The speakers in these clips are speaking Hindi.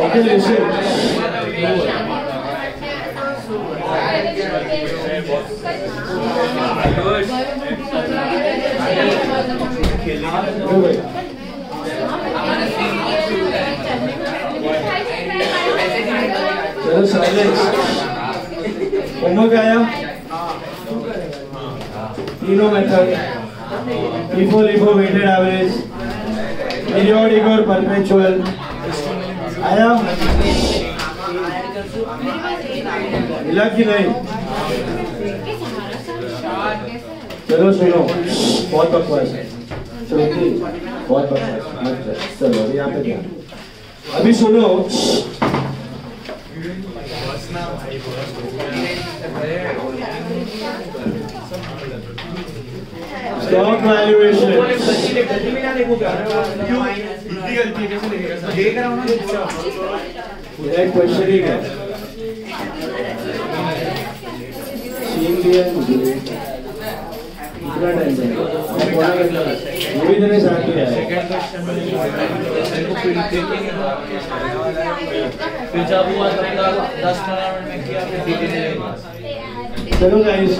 Okay, listen. चलो साइलेंस। होमवर्क आया? तीनों method, LIFO, LIFO, weighted average, periodic और perpetual आया? मिला कि नहीं? चलो सुनो, बहुत बकवास है। श्रुति, बहुत बकवास। चलो अभी यहाँ पे ध्यान। अभी सुनो। Stock valuation. एक क्वेश्चन ही है। कितना टाइम है? ये भी तेरे साथ ही है। फिर जब हुआ तब 10-15 मिनट में किया फिर चलो गाइस,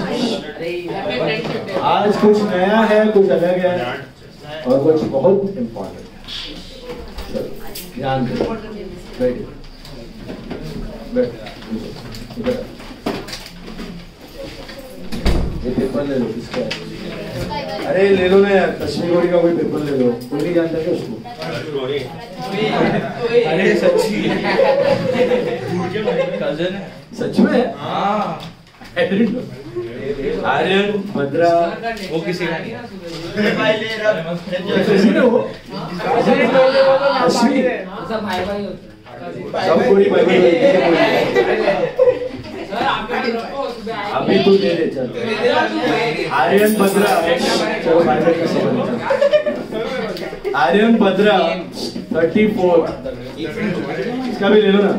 आज कुछ नया है, कुछ अलग है और कुछ बहुत इम्पोर्टेंट है। ध्यान दो। बैठ बैठ। ये पेपर ले लो। किसका है? अरे ले लो ना यार, कश्मीर गोरी का कोई पेपर ले लो। कोई नहीं जानता क्या उसको? अरे सच्ची कजन है। सच में? हाँ। आर्यन, भद्रा, वो किसी का नहीं है। किसी ने वो? अश्विन। सब कोई भाई अभी तू दे दे। चल आर्यन, भद्रा। चलो आर्यन, भद्रा 34। इसका भी ले लो ना।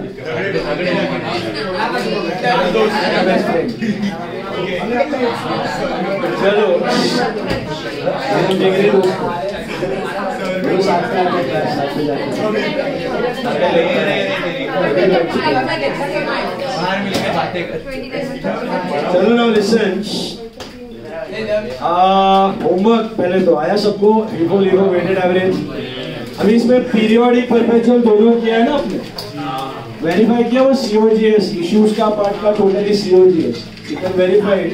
चलो डिग्री दो। चलो ना लिसन। होमवर्क पहले तो आया सबको? LIFO, LIFO, weighted average। अभी इसमें पीरियोडिक परपेचुअल दोनों किया है ना आपने? वेरीफाई किया वो COGS इश्यूज का पार्ट का टोटली COGS इतना वेरीफाइड।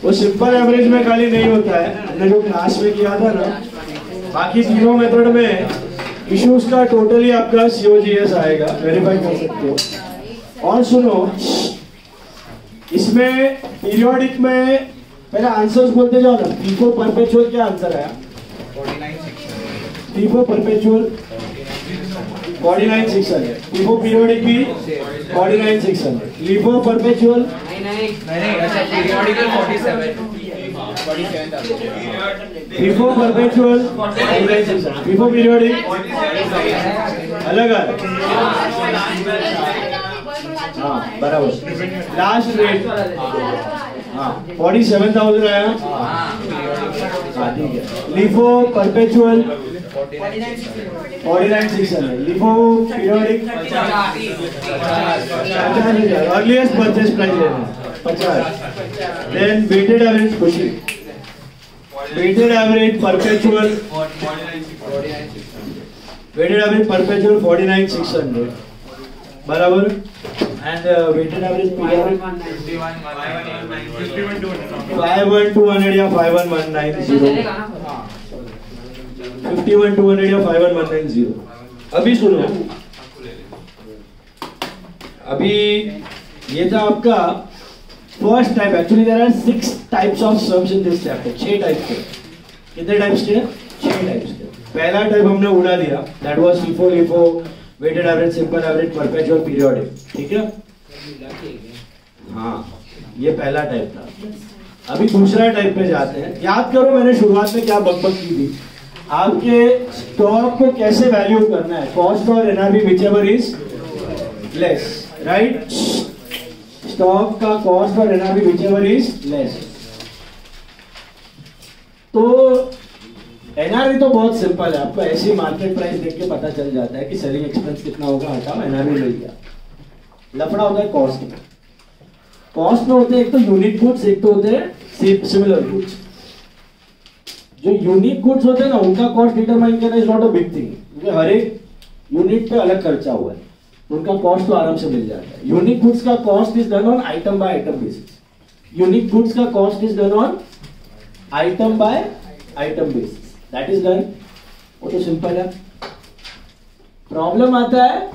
वो सिंपल एवरेज में खाली नहीं होता है, हमने जो क्लास में किया था ना। बाकी तीनों मेथड में इश्यूज का टोटली आपका COGS आएगा, वेरीफाई कर सकते हो। और सुनो, इसमें पीरियोडिक में पहले आंसर्स बोलते जाओ ना। LIFO परपेचुअल क्या आंसर आया? 49,600। LIFO perpetual 49,600। LIFO पीरियोडिक भी 49,600। LIFO परपेचुअल नहीं, अच्छा periodic 47,000। LIFO perpetual 49,600। LIFO periodic अलग है। हाँ बराबर। लास्ट रेट 47,000 आया। हाँ ठीक है। LIFO perpetual 49,600। LIFO periodic 50,000। Earliest purchase price लेना 50। देन वेटेड एवरेज खुशी। वेटेड एवरेज परपेचुअल 49,600 बराबर। एंड वेटेड एवरेज पीरियोडिक 51,200 या 51,190। 51,200 या 51,190। अभी सुनो, अभी ये था आपका first type. Actually there are 6 types of sums in this chapter. 6 types थे। कितने टाइप्स थे? 6 टाइप्स के। पहला टाइप हमने उड़ा दिया, that was FIFO LIFO, weighted average, simple average, perpetual, periodic. ठीक है, हाँ ये पहला टाइप था। अभी दूसरा टाइप पे जाते हैं। याद करो मैंने शुरुआत में क्या बकबक की थी, आपके स्टॉक को कैसे वैल्यू करना है, कॉस्ट और NRV whichever is less, right. Stock का कॉस्ट और एनआरवी व्हिचएवर इज लेस। तो एनआरवी तो बहुत सिंपल है, आपको ऐसी मार्केट प्राइस देख के पता चल जाता है कि सेलिंग एक्सपेंस कितना होगा, हटाओ एनआरवी मिल गया। लफड़ा होता है कॉस्ट में। कॉस्ट में होते हैं एक तो यूनिक गुड्स, एक तो होते हैं सिमिलर गुड्स। जो यूनिक गुड्स होते हैं ना, उनका कॉस्ट डिटरमाइन करना is not a big thing, क्योंकि हर एक यूनिट पे अलग खर्चा हुआ है, उनका कॉस्ट तो आराम से मिल जाता है। यूनिक गुड्स का cost is done on item by item basis. Unique goods का cost is done on item by item basis, that is done. वो तो सिंपल है। प्रॉब्लम आता है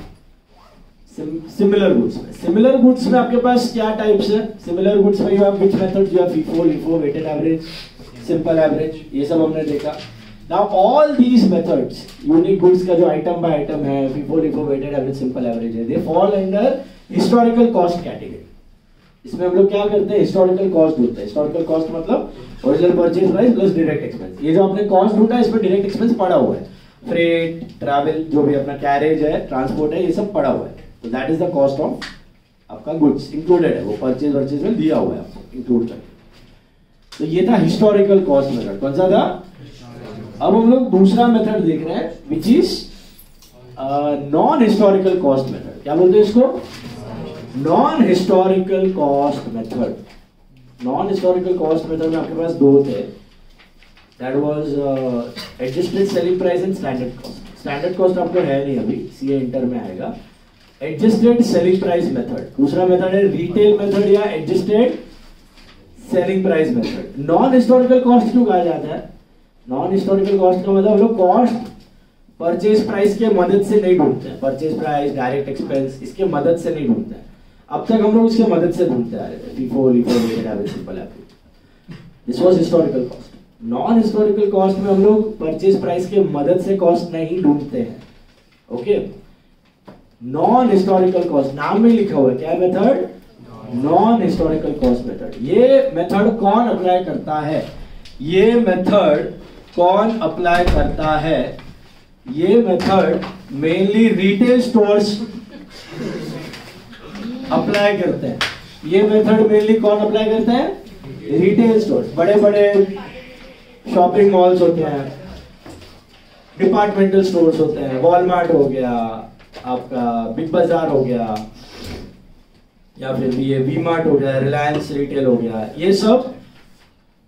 सिमिलर गुड्स में। सिमिलर गुड्स में आपके पास क्या टाइप्स है? सिमिलर गुड्स में you have which method, you have FIFO LIFO, weighted average, simple average, ये सब हमने देखा। Now all these methods, unique goods का जो आइटम बाय आइटम है, FIFO LIFO, weighted average, simple average है, they fall under historical cost category. इसमें हम लोग क्या करते हैं, हिस्टोरिकल कॉस्ट ढूंढते हैं। हिस्टोरिकल कॉस्ट मतलब original purchase price plus direct expense. ये जो आपने कॉस्ट ढूंढा है, इसमें डायरेक्ट एक्सपेंस पड़ा हुआ है, फ्रेट, ट्रैवल, जो भी अपना कैरेज है, ट्रांसपोर्ट है, ये सब पड़ा हुआ है। तो that is the cost of आपका गुड्स, इंक्लूडेड है, वो परचेज वर्चेज में दिया हुआ है आपको इंक्लूड करके। तो ये था हिस्टोरिकल कॉस्ट मेथड। कौन सा था? अब हम लोग दूसरा मेथड देख रहे हैं, which is non historical cost method. क्या बोलते हैं इसको? Non historical cost method. Non historical cost method में आपके पास दो थे, that was adjusted selling price and standard cost. Standard cost आपको है नहीं अभी, सीए इंटर में आएगा। एडजस्टेड सेलिंग प्राइस मेथड दूसरा मेथड है, रिटेल मेथड या adjusted selling price method. Non historical cost क्यों कहा जाता है? नॉन हिस्टोरिकल कॉस्ट का मतलब हम लोग कॉस्ट परचेज प्राइस के मदद से नहीं ढूंढते हैं। परचेज प्राइस, डायरेक्ट एक्सपेंस, इसके मदद से नहीं ढूंढते हैं। अब तक हम लोग इसके मदद से ढूंढते आ रहे थे, FIFO LIFO, weighted average, simple average. This was historical cost. Non historical cost में हम लोग परचेज प्राइस के मदद से कॉस्ट नहीं ढूंढते हैं। ओके, नॉन हिस्टोरिकल कॉस्ट नाम में लिखा हुआ है, क्या method? Non historical cost method. ये मेथड कौन अप्लाई करता है? ये मेथड कौन अप्लाई करता है? ये method mainly retail stores apply करते हैं। ये मेथड मेनली कौन अप्लाई करते हैं? Retail stores. बड़े बड़े शॉपिंग मॉल्स होते हैं, डिपार्टमेंटल स्टोर्स होते हैं, वॉलमार्ट हो गया, आपका बिग बाजार हो गया, या फिर ये वी मार्ट हो गया, रिलायंस रिटेल हो गया, ये सब,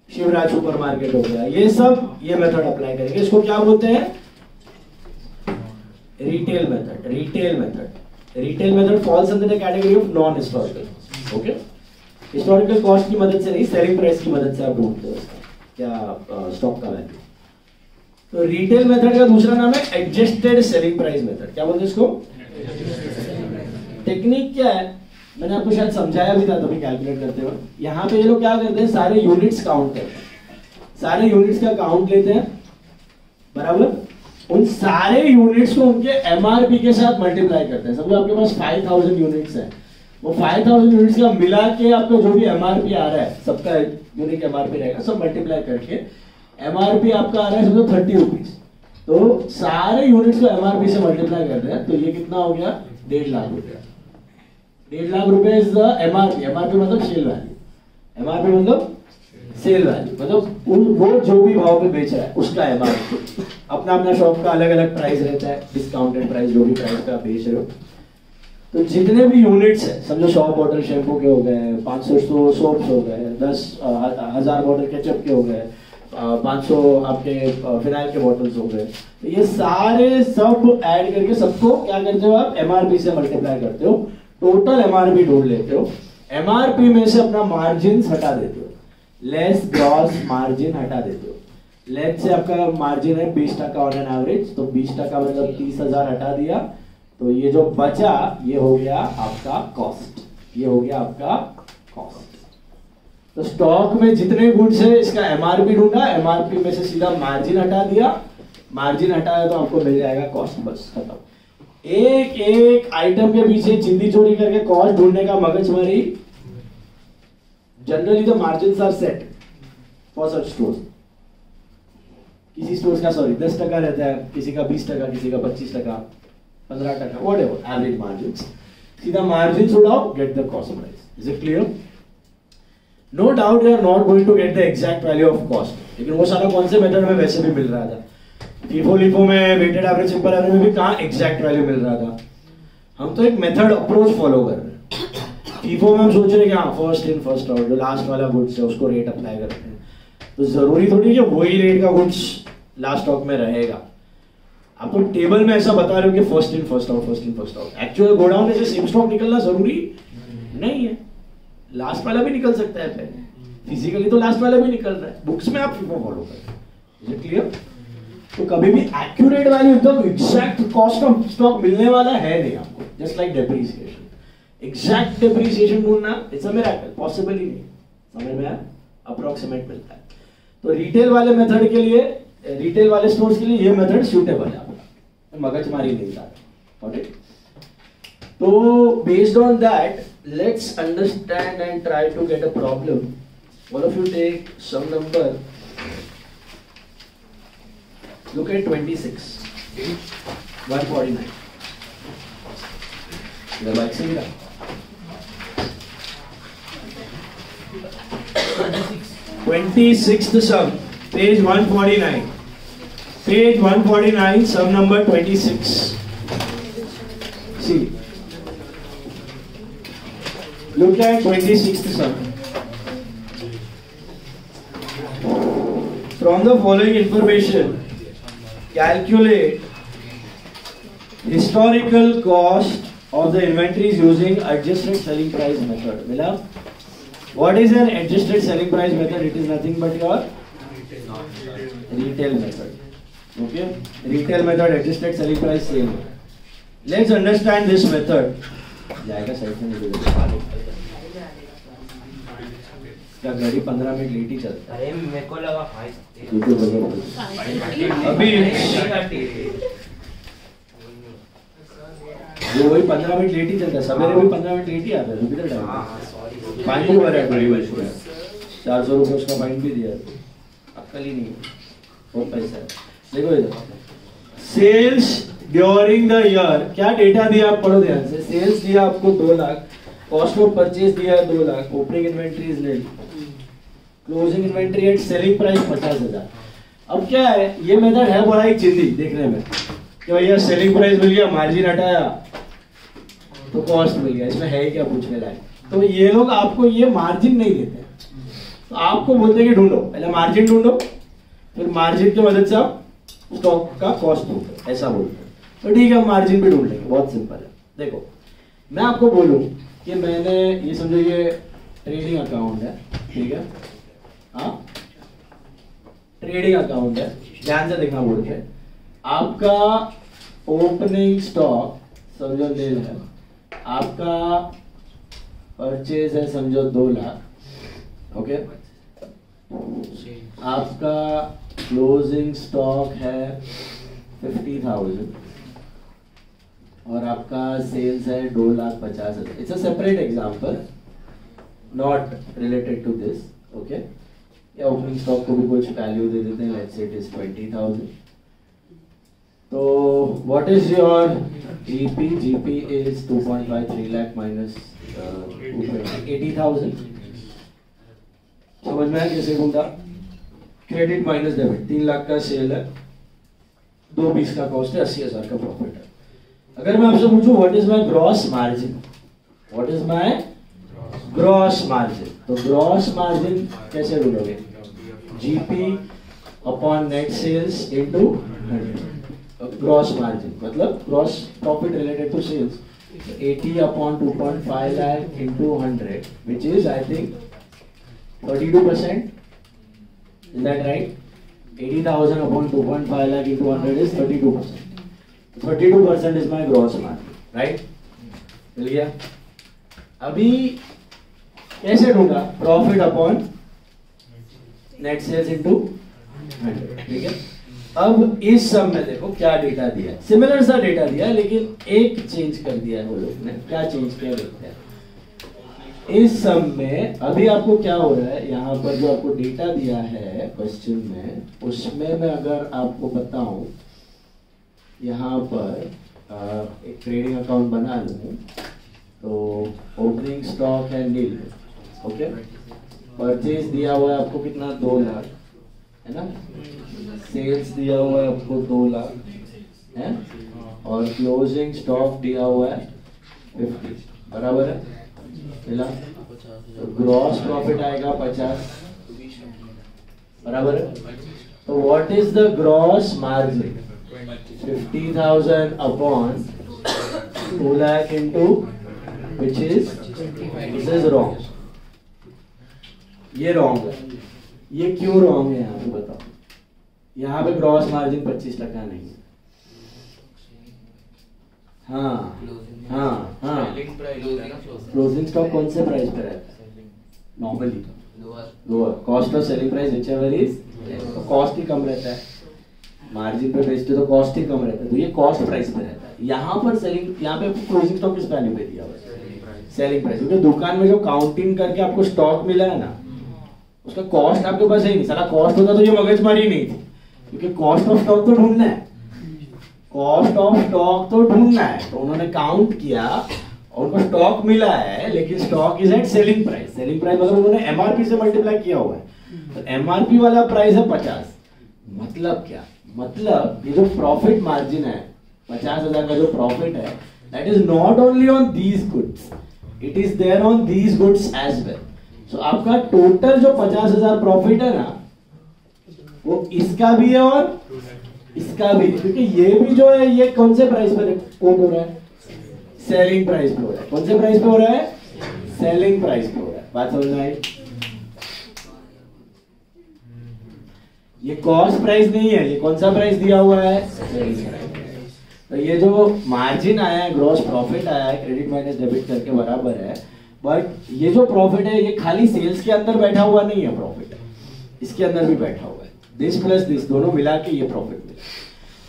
शिवराज सुपरमार्केट हो गया, ये सब ये मेथड अप्लाई करेंगे। इसको क्या बोलते हैं? Retail method. Retail method retail method falls under the category of non historical. Okay, historical cost की मदद से नहीं, सेलिंग प्राइस की मदद से आप ढूंढते हो क्या स्टॉक का वैल्यू। तो रिटेल मेथड का दूसरा नाम है एडजस्टेड सेलिंग प्राइस मेथड। क्या बोलते हैं इसको? टेक्निक क्या है, मैंने आपको शायद समझाया भी था तभी कैलकुलेट करते हो। यहाँ पे ये लोग क्या करते हैं, सारे यूनिट्स काउंट करते हैं, सारे यूनिट्स का काउंट लेते हैं, बराबर। उन सारे यूनिट्स को उनके एमआरपी के साथ मल्टीप्लाई करते हैं। समझो आपके पास 5000 यूनिट्स है, वो 5000 यूनिट्स का मिला के आपको जो भी एमआरपी आ रहा है, सबका यूनिक एमआरपी रहेगा, सब मल्टीप्लाई करके एमआरपी आपका आ रहा है समझो 30 रुपीज। तो सारे यूनिट्स को एमआरपी से मल्टीप्लाई करते हैं, तो ये कितना हो गया? 1.5 लाख रुपया। 1.5 लाख रुपए इज द एमआरपी। एमआरपी मतलब सेल वैल्यू। एमआरपी मतलब सेल वैल्यू, मतलब वो जो भी भाव पे बेच रहा है उसका एमआरपी। अपना अपना शॉप का अलग अलग प्राइस रहता है, डिस्काउंटेड प्राइस, जो भी प्राइस पे आप बेच रहे हो। तो जितने भी यूनिट्स है, समझो 100 बॉटल शैम्पू के हो गए, 500 सोप्स हो गए, 10,000 बॉटल केचप के हो गए, 500 आपके फिनाइल के बॉटल्स हो गए, तो ये सारे सब ऐड करके सबको क्या करते हो आप? एमआरपी से मल्टीप्लाई करते हो, टोटल एमआरपी ढूंढ लेते हो। एमआरपी में से अपना मार्जिन हटा देते हो, लेस ग्रॉस मार्जिन हटा देते हो। लेस से आपका मार्जिन है 20% ऑन एन एवरेज, तो 20% मतलब 30,000 हटा दिया, तो ये जो बचा ये हो गया आपका कॉस्ट, ये हो गया आपका कॉस्ट। तो स्टॉक में जितने गुड्स है इसका एमआरपी ढूंढा, एमआरपी में से सीधा मार्जिन हटा दिया, मार्जिन हटाया तो आपको मिल जाएगा कॉस्ट, बस खत्म। एक एक आइटम के पीछे चिंदी चोरी करके कॉस्ट ढूंढने का मगजमारी। Generally the margins are set for such stores. किसी स्टोर्स का 10% रहता है, किसी का 20%, किसी का 25%, 15%, व्हाटएवर एवरेज मार्जिन्स। सीधा मार्जिन उड़ाओ, get the cost price. Is it clear? No doubt you are not going to get the exact value of cost, लेकिन वो सारा कौन से मेथड में वैसे भी मिल रहा था। फीफो लिफो में, वेटेड एवरेज, सिंपल एवरेज में भी कहाँ एग्जैक्ट वैल्यू मिल रहा था। हम तो एक मेथड अप्रोच फॉलो कर रहे हैं। फीफो में हम सोच रहे हैं कि हाँ फर्स्ट इन फर्स्ट आउट, जो लास्ट वाला गुड्स है उसको रेट अप्लाई करते हैं, तो जरूरी थोड़ी कि वही रेट का गुड्स लास्ट स्टॉक में रहेगा। आप तो टेबल में ऐसा बता रहे हो कि first in first out, first in first out. Actual godown में से सेम स्टॉक निकलना जरूरी नहीं है, लास्ट वाला भी निकल सकता है पहले, फिजिकली तो लास्ट वाला भी निकल रहा है, बुक्स में आप फीफो फॉलो कर रहे हैं। क्लियर? तो कभी भी एक्यूरेट वैल्यू एकदम एग्जैक्ट कॉस्ट ऑफ स्टॉक मिलने वाला है नहीं आपको। Just like depreciation, exact depreciation ढूंढना इट्स अ मिरेकल, पॉसिबल ही नहीं। समझ में आया? अप्रोक्सीमेट मिलता है। तो रिटेल वाले मेथड के लिए, रिटेल वाले स्टोर्स के लिए ये मेथड सूटेबल है आपका, मगजमारी नहीं था। ओके, तो based on that let's understand and try to get a problem. All of you take some number. Look at 26, 149. The bike से मिला 26th sum, page 149. Page 149, sum number 26. See, look at 26th sum. From the following information, calculate historical cost of the inventories using adjusted selling price method. Mila? What is an adjusted selling price method? It is nothing but your retail method. Okay? Retail method, adjusted selling price, same. Let's understand this method. जाएगा साइड में निकल क्या गाड़ी 15 मिनट लेट ही चलता है। अरे मेरे को लगा भाई अभी वो वही 15 मिनट लेट ही चलता है, सवेरे भी 15 मिनट लेट ही आता है। किधर टाइम फाइन भी भरा है, बड़ी वर्ष में 400 रुपये उसका फाइन भी दिया, अक्कल ही नहीं, बहुत पैसा है। देखो इधर सेल्स ड्यूरिंग द ईयर, क्या डेटा दिया आप पढ़ो ध्यान से। सेल्स दिया आपको 2 लाख, कॉस्ट ऑफ परचेज दिया है 2 lakh, opening inventory is nil, closing inventory at selling price 50,000। अब क्या है, ये मेथड है बड़ा ही चिंदी देखने में कि भैया सेलिंग प्राइस मिल गया, मार्जिन हटाया तो कॉस्ट मिल गया, इसमें है क्या पूछने लायक। तो ये लोग आपको ये मार्जिन नहीं देते, तो आपको बोलते हैं कि ढूंढो, पहले मार्जिन ढूंढो, फिर मार्जिन की मदद से आप स्टॉक का कॉस्ट ढूंढो, ऐसा बोलते हैं। तो ठीक है, हम मार्जिन भी ढूंढ लेंगे, बहुत सिंपल है। देखो मैं आपको बोलूं कि मैंने ये समझो ये ट्रेडिंग अकाउंट है, ठीक है, हाँ ट्रेडिंग अकाउंट है, ध्यान से देखना बोल के। आपका ओपनिंग स्टॉक समझो नील है, आपका परचेज है समझो 2 लाख, ओके, आपका क्लोजिंग स्टॉक है 50,000 और आपका सेल्स है 2,50,000। It's a separate example, not related to this, okay. या ओपनिंग स्टॉक को भी कुछ वैल्यू दे देते हैं, लेट्स से इट इज 20,000। तो what is your EP? GP is 2.53 lakh minus 80,000। समझ में आया कैसे घूमता? क्रेडिट माइनस डेबिट, 3 लाख का सेल है, 220 का कॉस्ट है, 80,000 का प्रॉफिट है। अगर मैं आपसे पूछूं what is my gross margin, what is my gross margin, तो ग्रॉस मार्जिन कैसे ढूंढोगे? GP upon net sales into 100। Gross margin मतलब gross profit related to sales, 80 upon 2.5 lakh into 100 which is I think 32%। Is that right? 80,000 upon 2.5 lakh into 100 is 32%. 32% is my gross margin, right? मिल गया? अभी कैसे ढूंढा? Profit upon net sales into 100, ठीक है? अब इस सम में देखो क्या डेटा दिया है, सिमिलर सा डेटा दिया है लेकिन एक चेंज कर दिया है वो लोग ने। क्या चेंज किया देखते हैं। इस सम में अभी आपको क्या हो रहा है, यहाँ पर जो आपको डेटा दिया है क्वेश्चन में, उसमें मैं अगर आपको बताऊं, यहाँ पर एक ट्रेडिंग अकाउंट बना लूं तो ओपनिंग स्टॉक है नील, ओके। परचेज दिया हुआ है आपको कितना, 2 लाख है ना। सेल्स दिया हुआ है आपको 2 लाख है, और क्लोजिंग स्टॉक दिया हुआ है 50, बराबर है मिला। तो ग्रॉस प्रॉफिट आएगा 50, बराबर है। तो what is the gross margin, 50,000 upon 2 lakh into which is this is wrong, ये रॉन्ग है। ये क्यों रॉन्ग है यहाँ पे बताओ। यहाँ पे ग्रॉस मार्जिन 25% नहीं है। हाँ हाँ हाँ, क्लोजिंग स्टॉक कौन से प्राइस पे रहता है normally, lower. Cost of selling price which ever is, तो कॉस्ट ही कम रहता है। मार्जिन पे बेचते तो कॉस्ट ही कम रहता है, तो ये कॉस्ट प्राइस पे रहता है। यहाँ पर सेलिंग, यहाँ पे क्लोजिंग स्टॉक किस वैल्यू पे दिया हुआ है, सेलिंग प्राइस। क्योंकि दुकान में जो काउंटिंग करके आपको स्टॉक मिला है ना, उसका कॉस्ट आपके पास है नहीं। सारा कॉस्ट होता तो ये मगजमारी नहीं थी, क्योंकि कॉस्ट ऑफ स्टॉक तो ढूंढना है, कॉस्ट ऑफ स्टॉक तो ढूंढना है। तो उन्होंने काउंट किया और उनको स्टॉक मिला है, लेकिन stock is at selling price. Selling price मतलब उन्होंने एमआरपी से मल्टीप्लाई किया हुआ है, तो एमआरपी वाला प्राइस है 50। मतलब क्या, मतलब ये जो प्रॉफिट मार्जिन है 50,000 का जो प्रॉफिट है, that is not only on these goods, it is there on these goods as well. So आपका टोटल जो 50,000 प्रॉफिट है ना, वो इसका भी है और इसका भी, क्योंकि ये भी जो है ये कौन से प्राइस पर कोट हो रहा है, सेलिंग प्राइस पे हो रहा है। कौन से प्राइस पे हो रहा है, सेलिंग प्राइस पे हो रहा है। बात समझ में आई। ये कॉस्ट प्राइस नहीं है, ये कौन सा प्राइस दिया हुआ है, सेलिंग प्राइस। तो ये जो मार्जिन आया है, ग्रॉस प्रॉफिट आया है, क्रेडिट माइनस डेबिट करके बराबर है। बट ये जो प्रॉफिट है ये खाली सेल्स के अंदर बैठा हुआ नहीं है, प्रॉफिट इसके अंदर भी बैठा हुआ है। दिस प्लस दिस दोनों मिला के ये प्रॉफिट मिला।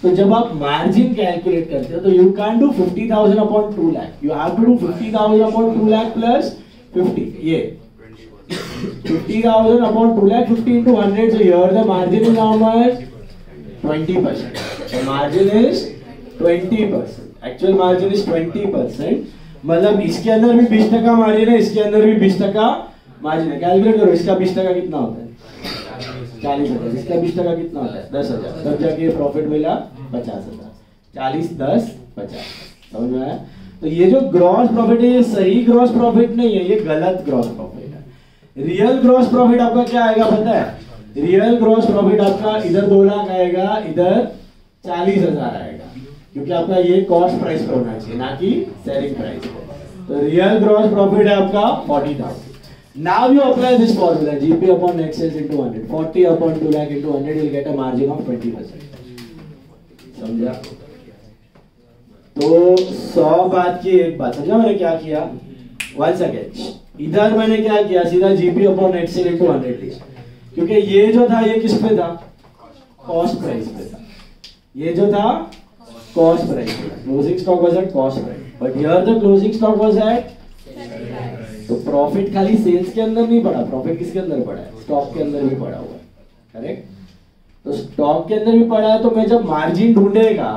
तो जब आप मार्जिन कैलकुलेट करते हो तो you can do 50,000 upon 2 lakh, you have to do 50,000 upon 2 lakh plus 50, ये 50,000 upon 2 lakh 50 into 100. So here the margin is how much, 20%. The margin is 20%. Actual margin is 20%. मतलब इसके अंदर भी 20% मार्जिन है, इसके अंदर भी 20% मार्जिन है। कैलकुलेट करो, इसका 20% कितना होता है, 40,000। इसका 20% कितना होता है, 10,000। तब जाके ये प्रॉफिट मिला 50,000। 40 10 50, समझ में आया। तो ये जो ग्रॉस प्रॉफिट है ये सही ग्रॉस प्रॉफिट नहीं है, ये गलत ग्रॉस प्रॉफिट है। रियल ग्रॉस प्रॉफिट आपका क्या आएगा पता है, रियल ग्रॉस प्रॉफिट आपका इधर 2 लाख आएगा, इधर 40,000 आएगा, क्योंकि आपका ये कॉस्ट प्राइस पे होना चाहिए ना कि सेलिंग प्राइस पे। तो रियल ग्रॉस प्रॉफिट है आपका 40,000। Now you apply this formula, GP upon net sales into 100, 40 upon 2 lakh into 100, you'll get a margin of 20%. समझा? तो 100 बात की एक बात समझा मैंने क्या किया। Once again, इधर मैंने क्या किया, सीधा GP upon net sale into 100 लिया, क्योंकि ये जो था ये किस पे था, कॉस्ट प्राइस पे था। ये जो था कॉस्ट प्राइस पे था, closing stock was at cost price, but here the closing stock was at. तो प्रॉफिट खाली सेल्स के अंदर नहीं पड़ा, प्रॉफिट किसके अंदर पड़ा है, स्टॉक के अंदर भी पड़ा हुआ है, करेक्ट। तो स्टॉक के अंदर भी पड़ा है, तो मैं जब मार्जिन ढूंढेगा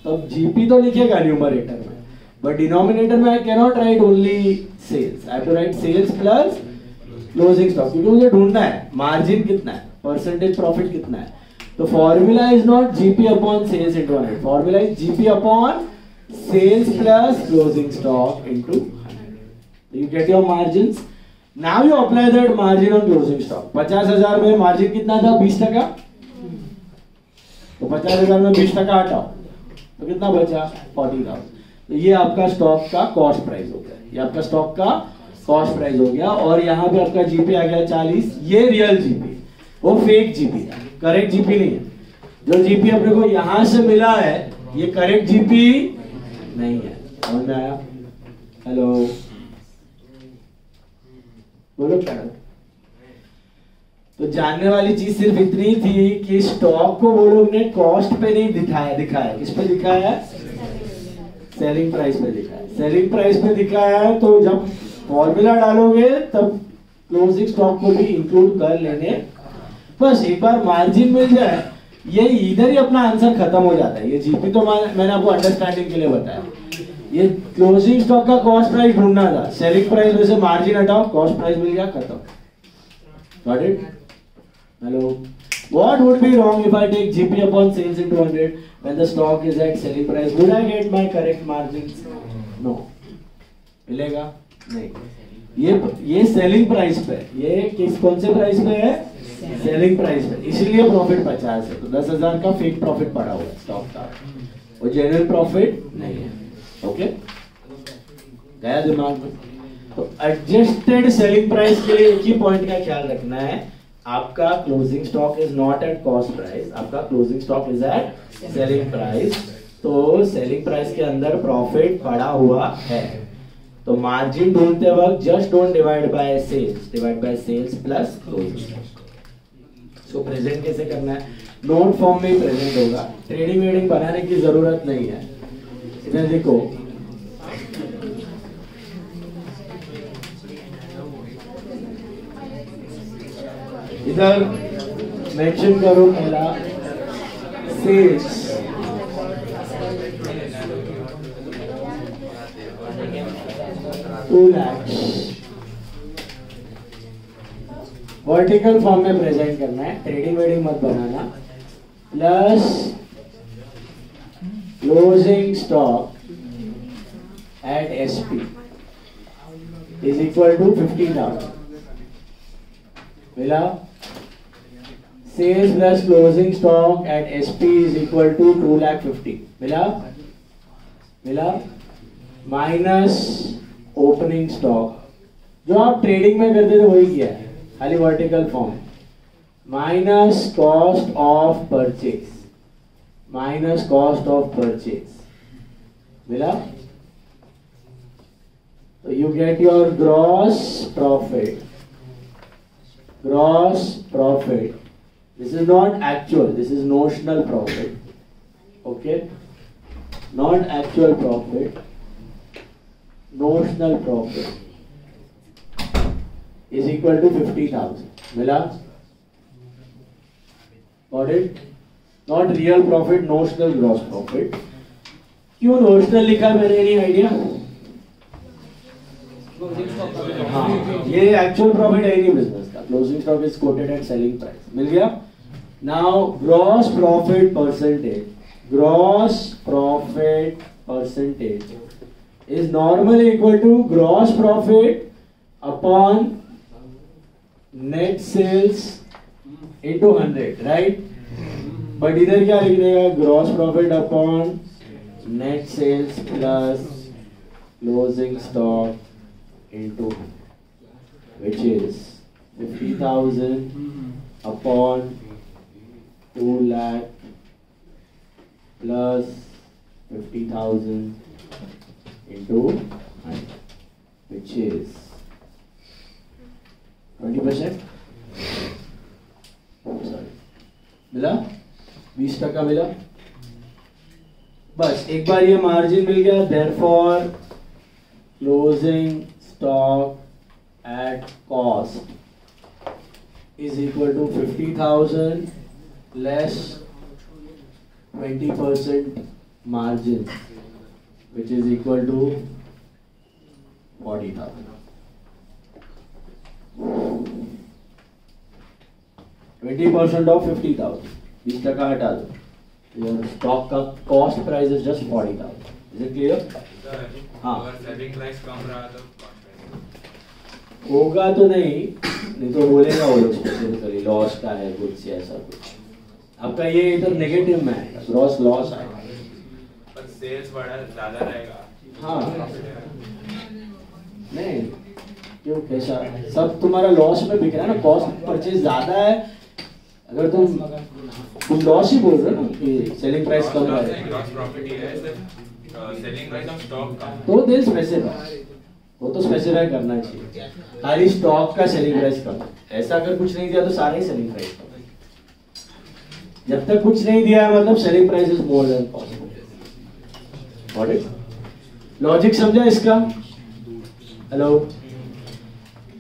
तब जीपी तो लिखेगा न्यूमरेटर में, बट डिनोमिनेटर में I can not write only sales, I have to write sales plus closing stock, क्योंकि मुझे ढूंढना है मार्जिन कितना है, परसेंटेज प्रॉफिट कितना है। तो formula is not GP upon sales into 100, formula is GP upon sales plus closing stock into 100. You get your margins. Now you apply that margin on closing stock. 50,000 में मार्जिन कितना था, 20%। तो 50,000 में 20% हटाओ तो कितना बचा, 40,000। तो ये आपका स्टॉक का कॉस्ट प्राइस हो गया, ये आपका स्टॉक का कॉस्ट प्राइस हो गया। और यहाँ पे आपका जीपी आ गया 40। ये रियल जीपी, वो फेक जीपी था, करेक्ट जीपी नहीं है। जो जीपी अपने को यहाँ से मिला है ये करेक्ट जीपी नहीं है। समझ में आया? हेलो बोलो क्या। तो जानने वाली चीज सिर्फ इतनी थी कि स्टॉक को वो लोग ने कॉस्ट पे नहीं दिखाया, किस पे दिखाया है? सेलिंग प्राइस पे दिखाया। सेलिंग प्राइस पे दिखाया है, तो जब फॉर्मूला डालोगे तब क्लोजिंग स्टॉक को भी इंक्लूड कर लेने। बस एक बार मार्जिन मिल जाए, ये इधर ही अपना आंसर खत्म हो जाता है। ये जीपी तो मैंने आपको अंडरस्टैंडिंग के लिए बताया। ये क्लोजिंग स्टॉक का कॉस्ट प्राइस ढूंढना था, सेलिंग प्राइस में से मार्जिन हटाओ, कॉस्ट प्राइस मिल गया, खत्म। Got it? Hello, what would be wrong if I take GP upon sales into 100 when the stock is at selling price? Would I get my correct margins? No. मिलेगा नहीं। ये सेलिंग प्राइस पे, ये कौन से प्राइस पे है? सेलिंग प्राइस पे, इसीलिए प्रॉफिट 50 है। तो 10,000 का फेक प्रॉफिट पड़ा हुआ है स्टॉक का, वो जेन्युइन प्रॉफिट नहीं है। ओके, गया दिमाग में? तो एडजस्टेड सेलिंग प्राइस के लिए एक ही पॉइंट का ख्याल रखना है, आपका closing stock is not at cost price, आपका closing stock is at selling price. तो सेलिंग प्राइस के अंदर प्रॉफिट पड़ा हुआ है, तो मार्जिन ढूंढते वक्त just don't divide by sales, divide by sales plus closing stock. So present कैसे करना है? नोट फॉर्म में ही प्रेजेंट होगा, ट्रेडिंग वेडिंग बनाने की जरूरत नहीं है। इधर देखो, इधर मेंशन करो पहला सेल्स, $2 लाख वर्टिकल फॉर्म में प्रेजेंट करना है, ट्रेडिंग वेडिंग मत बनाना। Plus closing stock at SP is equal to 50,000। मिला? Sales plus closing stock at SP is equal to 2,50,000। मिला? माइनस ओपनिंग स्टॉक, जो आप ट्रेडिंग में करते थे वही किया है, खाली vertical form. Minus cost of purchase, minus cost of purchase. मिला? तो you get your gross profit. Gross profit. This is not actual, this is notional profit. Okay? Not actual profit. Notional profit is equal to 50,000. मिला? Got it? Not real profit, notional gross profit. क्यों notional लिखा है मैंने? any idea? हाँ, ये एक्चुअल प्रॉफिट है नहीं बिजनेस का। Closing stock is quoted at selling price. मिल गया? Now gross profit percentage, gross profit percentage is normally equal to gross profit upon net sales into 100, right? But इधर क्या लिख देगा? Gross profit upon net sales plus closing stock into, which is 50,000 upon 2 lakh plus 50,000 into 100, which is 20%. Sorry, मिला? 20% मिला। बस एक बार ये मार्जिन मिल गया, therefore closing stock at cost is equal to 50,000 less 20% margin, which is equal to 40,000. 20% of 50,000, 20% हटा दो, your stock का cost price is just 40,000. Is it clear? हाँ, सेलिंग प्राइस कम रहा तो होगा तो नहीं तो बोलेगा वो लोग स्पेसिफिकली लॉस का है कुछ ऐसा कुछ। आपका ये इधर नेगेटिव में है, ग्रॉस लॉस आएगा, पर सेल्स बड़ा ज्यादा रहेगा। हाँ, नहीं क्यों, कैसा सब तुम्हारा लॉस में बिक रहा है ना, कॉस्ट परचेज ज्यादा है। अगर तुम लॉस ही बोल रहे हो ना कि सेलिंग प्राइस कम है, ग्रॉस प्रॉफिट ही है, सेलिंग प्राइस ऑफ स्टॉक कम, तो दे स्पेसिफाई वो तो स्पेसिफाई करना चाहिए। खाली स्टॉक का सेलिंग प्राइस कम है, ऐसा अगर कुछ नहीं दिया तो सारा ही सेलिंग प्राइस कम है। जब तक कुछ नहीं दिया है मतलब selling price is more than cost. Got it? Logic समझा इसका? हेलो,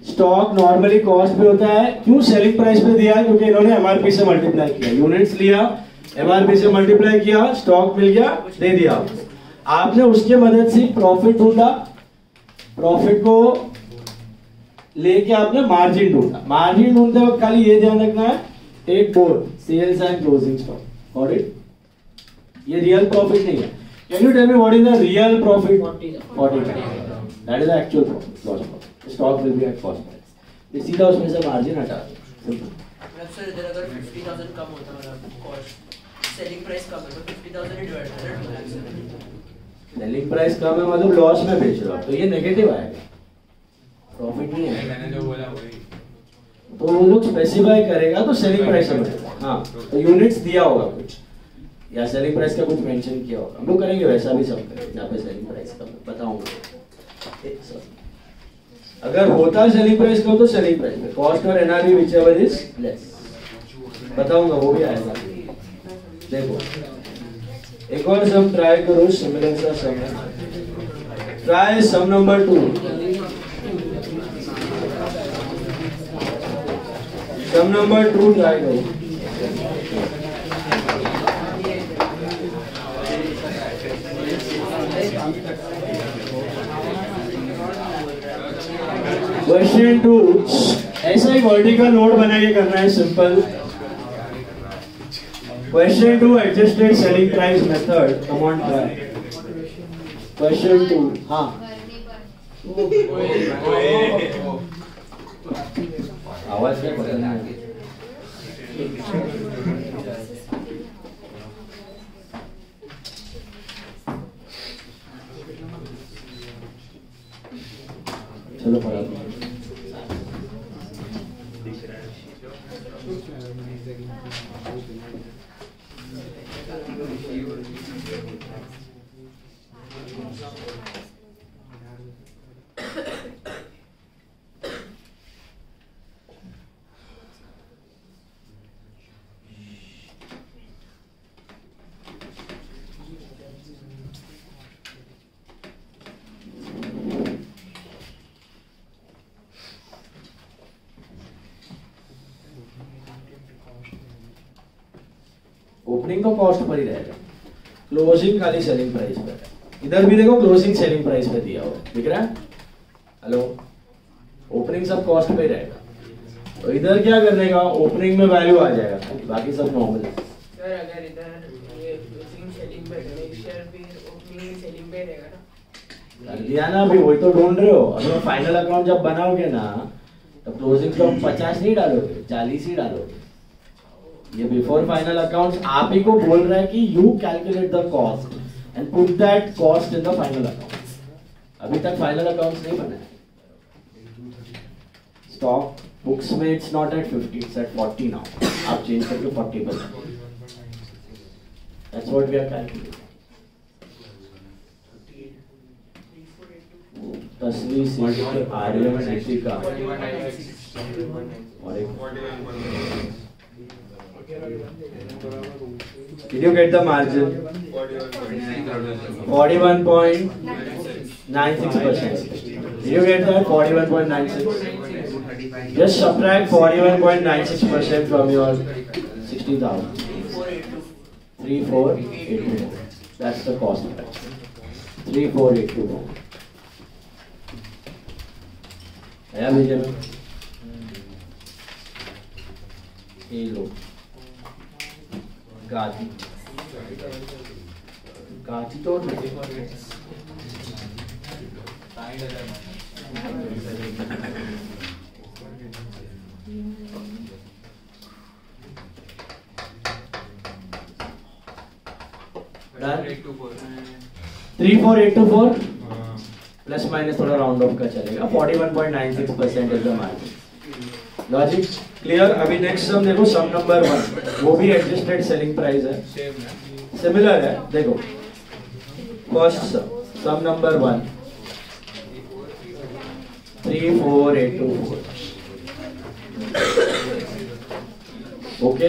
स्टॉक नॉर्मली कॉस्ट पे होता है, क्यों सेलिंग प्राइस पे दिया है? क्योंकि इन्होंने एमआरपी से मल्टीप्लाई किया, यूनिट्स लिया, एमआरपी से मल्टीप्लाई किया, स्टॉक मिल गया, दे दिया आपने। उसके मदद से प्रॉफिट ढूंढा, प्रॉफिट को लेके आपने मार्जिन ढूंढा। मार्जिन ढूंढते वक्त खाली ये ध्यान रखना है, take both sales and closing stock. Got it? ये रियल प्रॉफिट नहीं है। Can you tell me what is the real profit? 40। That is the actual profit, loss profit. Stock will be at cost price. सीधा उसमें से मार्जिन हटा दो। सर इधर अगर 50,000 कम होता मतलब कॉस्ट, सेलिंग प्राइस कम है तो 50,000 ही डिवाइड कर 2 लाख से। सेलिंग प्राइस कम है मतलब लॉस में बेच रहे हो, तो ये नेगेटिव आएगा, प्रॉफिट नहीं है। मैंने जो बोला वही तो वो लोग स्पेसिफाई करेगा तो सेलिंग प्राइस समझेगा। हाँ, तो यूनिट्स दिया होगा कुछ या सेलिंग प्राइस का कुछ मेंशन किया होगा, हम लोग करेंगे वैसा भी सब करेंगे जहाँ पे सेलिंग प्राइस कम है, बताऊंगा। अगर होता सेलिंग प्राइस कम तो सेलिंग प्राइस में कॉस्ट और एनआरवी व्हिचएवर इज लेस, बताऊंगा, वो भी आएगा। देखो एक और सम ट्राई करो, सिमिलर सा सम है। Try sum number 2। Sum number 2 try करो। क्वेश्चन 2 ऐसा ही वर्टिकल नोट बना के करना है, simple. Question 2 adjusted selling price method, come on try. Question 2, हाँ आवाज क्या बदलना है? चलो पढ़ा। ओपनिंग तो कॉस्ट पर ही रहेगा, क्लोजिंग खाली सेलिंग प्राइस पर है। इधर भी देखो क्लोजिंग सेलिंग प्राइस पे दिया हुआ है, दिख रहा है? हेलो, ओपनिंग सब कॉस्ट पे ही रहेगा, तो इधर क्या करने का, ओपनिंग में वैल्यू आ जाएगा, बाकी सब नॉर्मल है। सर अगर इधर ये क्लोजिंग सेलिंग पे है, नेक्स्ट ईयर भी ओपनिंग सेलिंग पे रहेगा ना? कर दिया ना, अभी वही तो ढूंढ रहे हो। अगर फाइनल अकाउंट जब बनाओगे ना तो क्लोजिंग स्टॉक 50 नहीं डालोगे, 40 ही डालोगे। ये बिफोर फाइनल अकाउंट्स आप ही को बोल रहा है कि you calculate the cost and put that cost in the final accounts. अभी तक फाइनल अकाउंट्स नहीं बने। स्टॉक बुक्स में it's not at 50, it's at 40 now. आप चेंज करके 40%। That's what we are calculating. तस्वीर से आर्यन सिटी का और एक Did you get the margin? 41.96%. Did you get that? 41.96. Just subtract 41.96% from your 60,000. 3482. That's the cost price. 3482. आया भेजे में ये लो गाजी गाजी तो डन 3484 प्लस माइनस थोड़ा राउंड ऑफ का चलेगा। 41.96% is the margin. Logic clear? अभी नेक्स्ट सम देखो, सम नंबर 1, वो भी एडजस्टेड सेलिंग प्राइस है, सिमिलर है। देखो फर्स्ट सम नंबर 1, 34,824. ओके,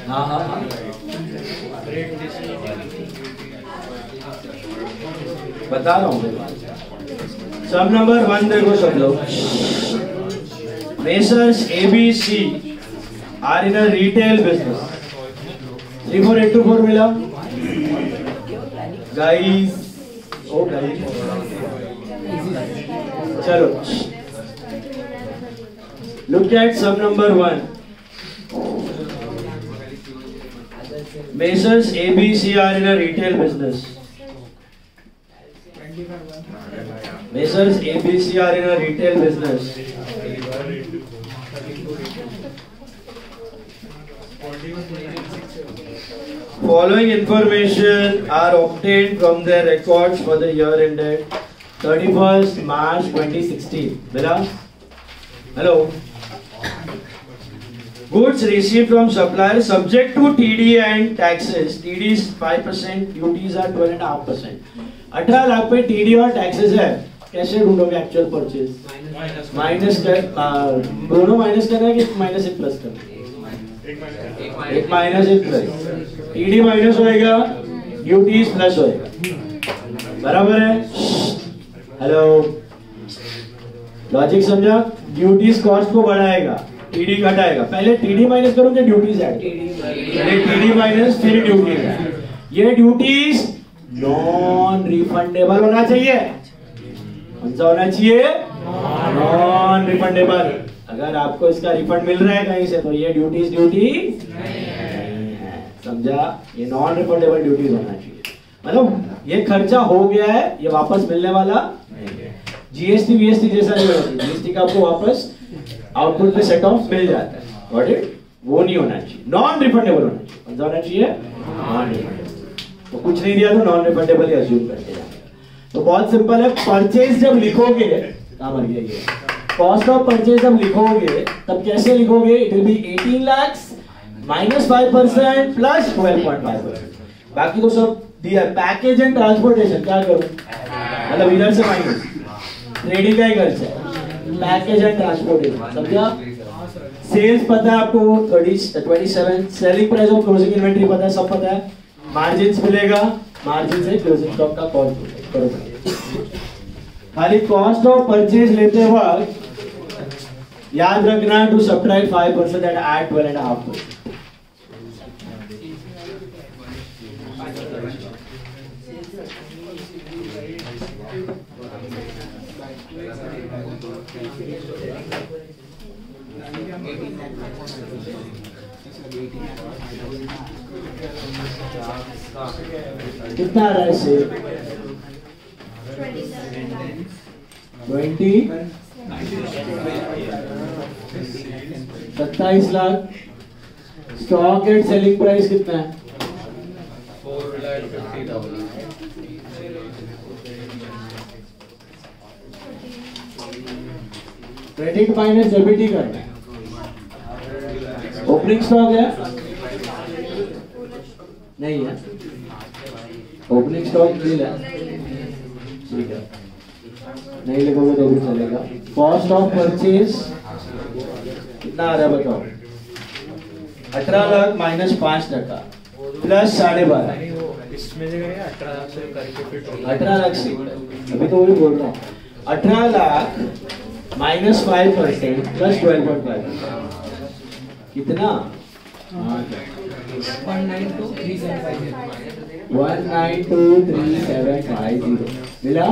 हाँ हाँ हाँ, बता रहा हूँ। सब नंबर 1 देखो सब लोग। Messrs ABC are in a retail business. 34,824 मिला guys? ओ guys, चलो look at sum number 1. Messrs ABC are in a retail business. Messrs ABC are in a retail business. Following information are obtained from their records for the year ended 31st March 2016. Bela? Hello? Goods received from suppliers subject to TD and taxes. TD is 5%, duties are 12.5%. 18 lakh पे TD और taxes है, कैसे ढूंढोगे actual purchase? माइनस कर, दोनों माइनस करना है कि माइनस एक प्लस करना है? एक माइनस एक प्लस। TD माइनस होएगा, duties प्लस होएगा, बराबर है? हेलो, लॉजिक समझा? ड्यूटीज कॉस्ट को बढ़ाएगा, टीडी घटाएगा। पहले टीडी माइनस करोगे, ड्यूटीज ऐड, पहले टीडी माइनस फिर ड्यूटीज ऐड। ये ड्यूटीज नॉन रिफंडेबल होना चाहिए। कौन सा होना चाहिए? Non refundable. अगर आपको इसका रिफंड मिल रहा है कहीं से तो ये ड्यूटीज समझा? ये नॉन रिफंडेबल ड्यूटीज होना चाहिए। मतलब ये खर्चा हो गया है, ये वापस मिलने वाला नहीं है। जीएसटी वीएसटी जैसा नहीं होता, जीएसटी का आपको वापस आउटपुट पे सेट ऑफ मिल जाता है, गॉट इट? वो नहीं होना चाहिए, नॉन रिफंडेबल होना चाहिए। कौन सा होना चाहिए? Non refundable. तो कुछ नहीं दिया तो नॉन रिफंडेबल ही अज्यूम करते हैं। तो बहुत सिंपल है, परचेज जब लिखोगे, कहां मर गया ये? कॉस्ट ऑफ परचेज जब लिखोगे तब कैसे लिखोगे? It will be 18 lakh minus 5% plus 12.5%। बाकी तो सब दिया। पैकेज एंड ट्रांसपोर्टेशन क्या करूं? मतलब इधर से माइनस, ट्रेडिंग का ही खर्च है, पैकेज एंड ट्रांसपोर्टेशन, समझा? सेल्स पता है आपको 27, selling price of closing inventory पता है, सब पता है। मार्जिन्स मिलेगा, मार्जिन से क्लोजिंग स्टॉक का कॉस्ट करो। खाली कॉस्ट ऑफ परचेज लेते वक्त याद रखना टू सब्ट्रैक्ट 5% एंड ऐड 12.5%। कितना आ रहा है sale? 27 lakh. Stock and selling price कितना है? 4,50,000। क्रेडिट माइनस डेबिट करना है। ओपनिंग स्टॉक है? नहीं है, ओपनिंग स्टॉक नहीं है, ठीक है, नहीं लिखोगे तो भी चलेगा। कॉस्ट ऑफ परचेज कितना आ रहा है बताओ? 18 लाख माइनस 5% प्लस 12.5। इसमें से करेंगे 18 लाख से करके फिर 18 लाख से, अभी तो वही बोल रहा हूँ। 18 लाख माइनस 5% प्लस 12.5 कितना? 1923750 मिला,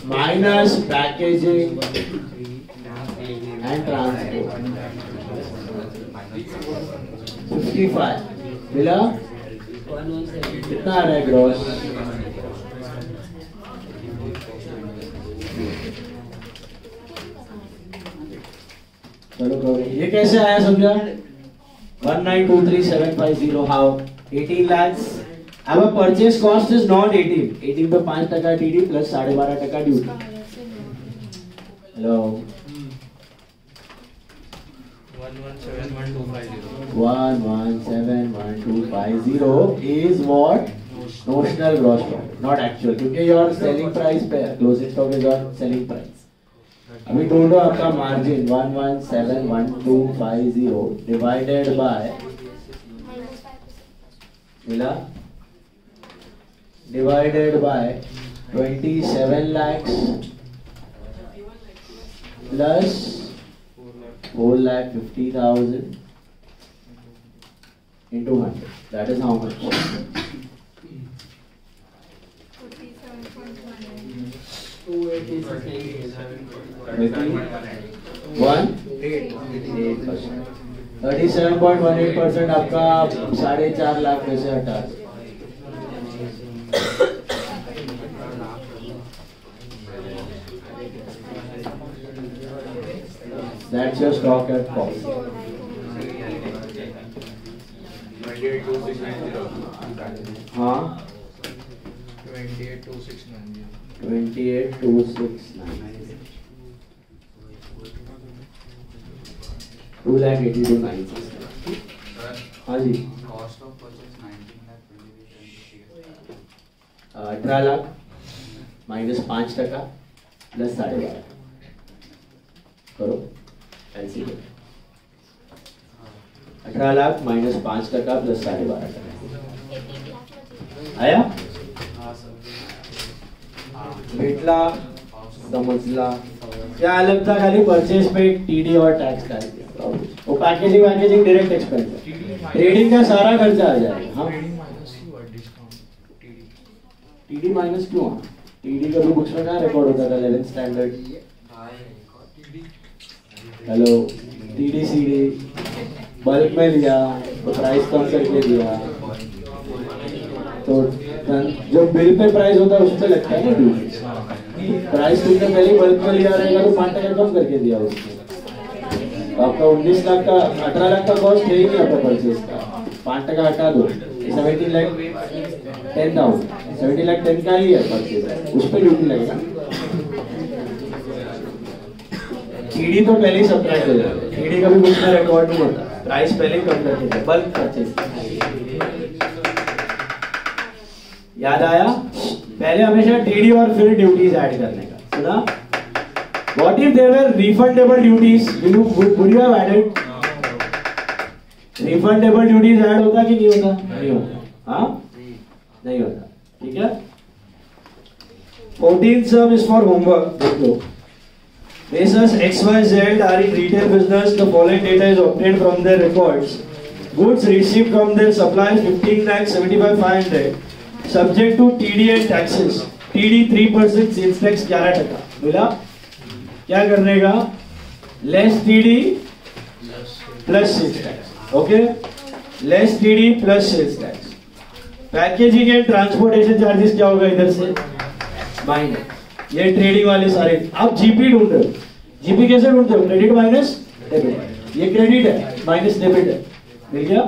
माइनस पैकेजिंग एंड ट्रांसपोर्ट 55 मिला। कितना आ रहा है ग्रॉस? चलो करो, ये कैसे आया समझा? 1923750 how? 18 lakhs. Our purchase cost is not 18. 18 पे 5% TD plus 12.5% duty. Hello, 1171250 1171250 is what? Notional gross profit, not actual, क्योंकि योर सेलिंग प्राइस पे closing stock is your selling price. अभी ढूंढो आपका मार्जिन 1171,250 डिवाइडेड बाय, मिला, divided by 27 lakhs plus 4,50,000 into 100. That is how much? 37.18% आपका 4.5 लाख में से हटा दो। That's your stock at cost. 28,269 हाँ 28,269 28,269 2,82,960। हाँ जी, Cost of purchase 19,20,000. 18 lakh minus 5% plus 12.5 करो एलसीडी। 18 लाख माइनस 5% प्लस 12.5 आया, भेटला, समजला। क्या अलग था, खाली परचेज पे टीडी और टैक्स डाल दिया, वो पैकेजिंग डायरेक्ट एक्सपेंस है, ट्रेडिंग का सारा खर्चा आ जाएगा। हाँ टीडी माइनस क्यों, टीडी का भी बुक्स में कहाँ रिकॉर्ड होता था 11th standard. Hello, TD CD bulk में लिया तो प्राइस कम करके दिया, तो जो बिल पे प्राइस होता है उस पे लगता है ना ड्यूटी। प्राइस तुमने पहले बल्क में लिया रहेगा तो 5% कम करके दिया उसने, तो आपका 19 लाख का 18 लाख का कॉस्ट है ही नहीं आपका परचेज का, 5% हटा दो 70 लाख 10 का ही है परचेज, उस पे ड्यूटी लगेगा। टीडी तो पहले ही सब्ट्रैक्ट हो जाएगा, टीडी का भी कुछ में रिकॉर्ड नहीं होता, प्राइस पहले ही कम करके दिया बल्क परचेज। याद आया, पहले हमेशा टीडी और फिर ड्यूटीज ऐड करने का, सुना? What if there were refundable duties? Would you have added? Refundable duties add होता कि नहीं होता? नहीं होता, हाँ नहीं होता, ठीक है। 14th sum is for homework. देख लो, Basis XYZ are in retail business. The following data is obtained from their records. Goods received from their suppliers 15,75,500. Subject to TD and taxes. TD 3%, sales tax 11%. मिला? क्या करने का? Less TD plus sales tax. Okay? Less TD plus sales tax. Packaging and transportation charges क्या होगा इधर से? माइनस। ये ट्रेडिंग वाले सारे। आप जीपी ढूंढ रहे हो, जीपी कैसे ढूंढते हो? क्रेडिट माइनस डेबिट, ये क्रेडिट है माइनस डेबिट है, मिल गया।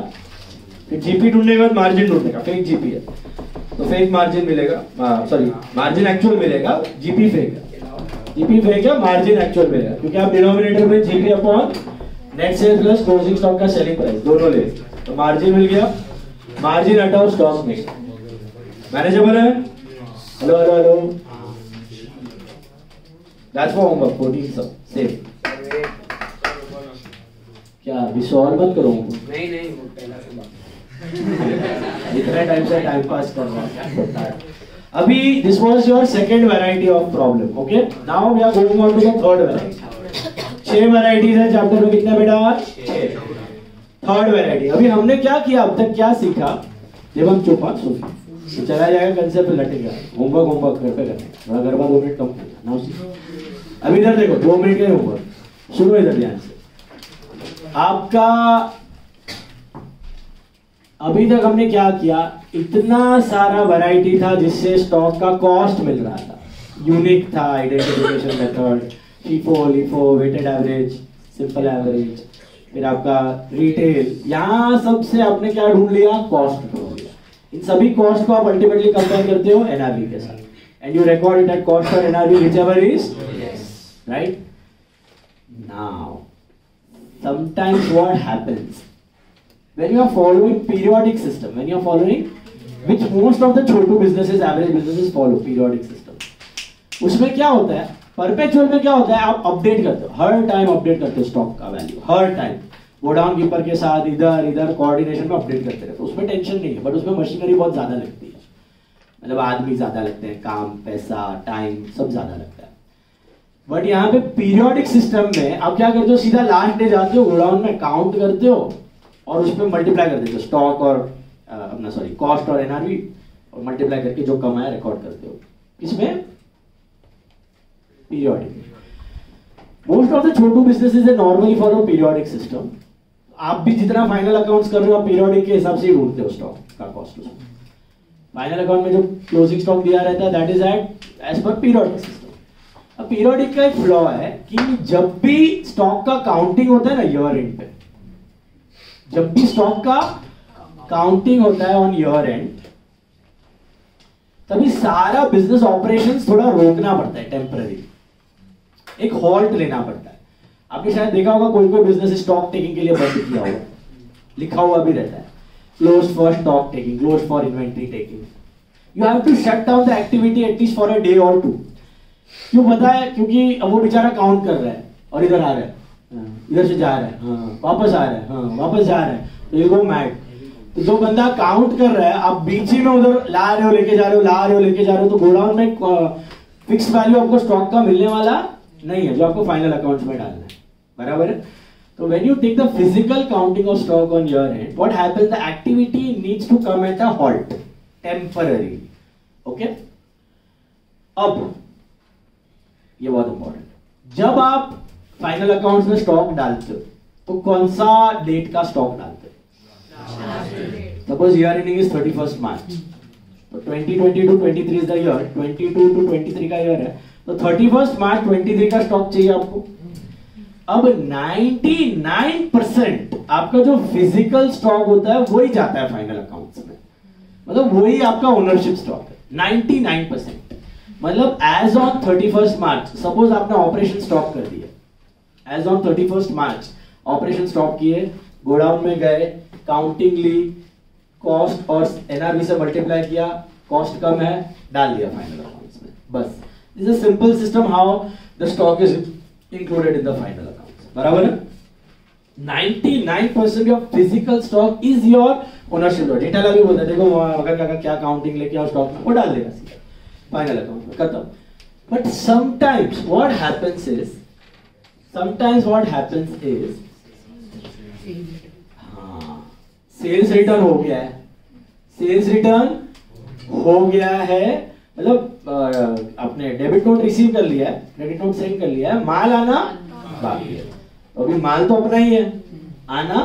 फिर जीपी ढूंढने के बाद मार्जिन ढूंढने का, फेक जीपी है तो फेक मार्जिन मिलेगा, सॉरी मार्जिन एक्चुअल मिलेगा, जीपी फेक है, जीपी फेक है, मार्जिन एक्चुअल मिलेगा, क्योंकि आप डिनोमिनेटर में GP upon net cell plus closing stock का सेलिंग प्राइस दोनों ले, तो मार्जिन मिल गया। मार्जिन हटाओ स्टॉक में, मैनेजेबल है। Hello hello hello, That's for homework 14 सब सेम। क्या अभी सॉल्व मत करो? नहीं वो पहला से बात इतना टाइम से टाइम पास कर रहा है। अभी this was your second variety of problem, okay? Now we are going on to the third variety. 6 varieties है चैप्टर में, कितने बेटा? 6। थर्ड वैरायटी, अभी हमने क्या किया, अब तक क्या सीखा? जब हम चुप हाथ सुन तो चला जाएगा कंसेप्ट लटेगा, होमवर्क घर पे करना, थोड़ा घर बाद 2 मिनट कम करना। अभी इधर देखो, 2 मिनट के होमवर्क सुनो इधर ध्यान से। आपका अभी तक हमने क्या किया, इतना सारा वैरायटी था जिससे स्टॉक का कॉस्ट मिल रहा था, यूनिक था, identification method, FIFO, LIFO, weighted average, simple average, फिर आपका रिटेल, यहाँ सबसे आपने क्या ढूंढ लिया? कॉस्ट ढूंढ लिया। इन सभी कॉस्ट को आप अल्टीमेटली कंपेयर करते हो एनआरवी के साथ, and you record it at cost और NRV whichever is right. Now sometimes what happens when you are following periodic system, when you are following which most of the Chhotu businesses, average businesses follow periodic system. उसमें क्या होता है, परपेचुअल में क्या होता है, आप अपडेट करते हो, हर टाइम अपडेट करते हो स्टॉक का वैल्यू, हर टाइम गोडाउन कीपर के साथ इधर इधर कोऑर्डिनेशन में अपडेट करते रहते हो, उसमें टेंशन नहीं है, बट उसमें मशीनरी बहुत ज्यादा लगती है, मतलब आदमी ज्यादा लगते हैं, काम, पैसा, टाइम सब ज्यादा लगता है। बट यहाँ पे पीरियोडिक सिस्टम में आप क्या करते हो, सीधा लास्ट डे जाते हो गोडाउन में, काउंट करते हो और उस पर मल्टीप्लाई कर देते हो स्टॉक और अपना सॉरी कॉस्ट और एनआरवी, और मल्टीप्लाई करके जो कमाया रिकॉर्ड करते हो। इसमें periodic, most of the Chhotu businesses normally follow periodic system. आप भी जितना फाइनल अकाउंट्स कर रहे हो, आप पीरियोडिक के हिसाब से ही ढूंढते हो स्टॉक का कॉस्ट। उसमें फाइनल अकाउंट में जो क्लोजिंग स्टॉक दिया रहता है दैट इज एट एज पर पीरियोडिक सिस्टम। अब पीरियोडिक का एक फ्लॉ है कि जब भी स्टॉक का काउंटिंग होता है ना ईयर एंड पे, जब भी स्टॉक का काउंटिंग होता है ऑन ईयर एंड, तभी सारा बिजनेस ऑपरेशंस थोड़ा रोकना पड़ता है, टेम्पररी एक हॉल्ट लेना पड़ता है। आपने शायद देखा होगा कोई कोई बिजनेस स्टॉक टेकिंग के लिए बंद किया हुआ, लिखा हुआ भी रहता है close for stock taking, close for inventory taking. You have to shut down the activity at least for a day or two. क्यों पता है? क्योंकि अब वो बेचारा काउंट कर रहा है और इधर आ रहा है, इधर से जा रहा है, हाँ, वापस आ रहा है, हाँ, वापस जा रहा है, तो ये गो मैड। तो जो बंदा काउंट कर रहा है, आप बीच ही में उधर ला रहे हो, लेके जा रहे हो, ला रहे हो, लेके जा रहे हो, तो गोडाउन में फिक्स वैल्यू आपको स्टॉक का मिलने वाला नहीं है, जो आपको फाइनल अकाउंट्स में डालना है, बराबर है। तो when you take the physical counting of stock on your end, what happens? The activity needs to come at a halt temporarily. Okay? अब ये बहुत इंपॉर्टेंट, जब आप फाइनल अकाउंट्स में स्टॉक डालते हो तो कौन सा डेट का स्टॉक डालते हो? Suppose year ending is 31st मार्च, तो 2022-23 इज द ईयर, 22 to 23 का ईयर है, तो 31st मार्च 23 का स्टॉक चाहिए आपको। अब 99% आपका जो फिजिकल स्टॉक होता है वही जाता है फाइनल अकाउंट्स में, मतलब वही आपका ओनरशिप स्टॉक है 99%। मतलब as on 31st March, suppose आपने ऑपरेशन स्टॉप कर दिया, as on 31st March operation stop किए, गोडाउन में गए, काउंटिंग ली, कॉस्ट और एनआरवी से मल्टीप्लाई किया, कॉस्ट कम है, डाल दिया फाइनल अकाउंट्स में, बस। This is a simple system how the stock is included in the final accounts, बराबर है। 99% of physical stock is your ownership stock। Data लगे बोलते हैं, देखो अगर क्या काउंटिंग लेके आओ स्टॉक में, वो डाल देगा सीधा फाइनल अकाउंट में, खत्म। But sometimes what happens is sales return हो गया है, सेल्स रिटर्न हो गया है, मतलब आपने डेबिट नोट रिसीव कर लिया है, क्रेडिट नोट सेंड कर लिया है, माल आना बाकी है। तो अभी माल तो अपना ही है, आना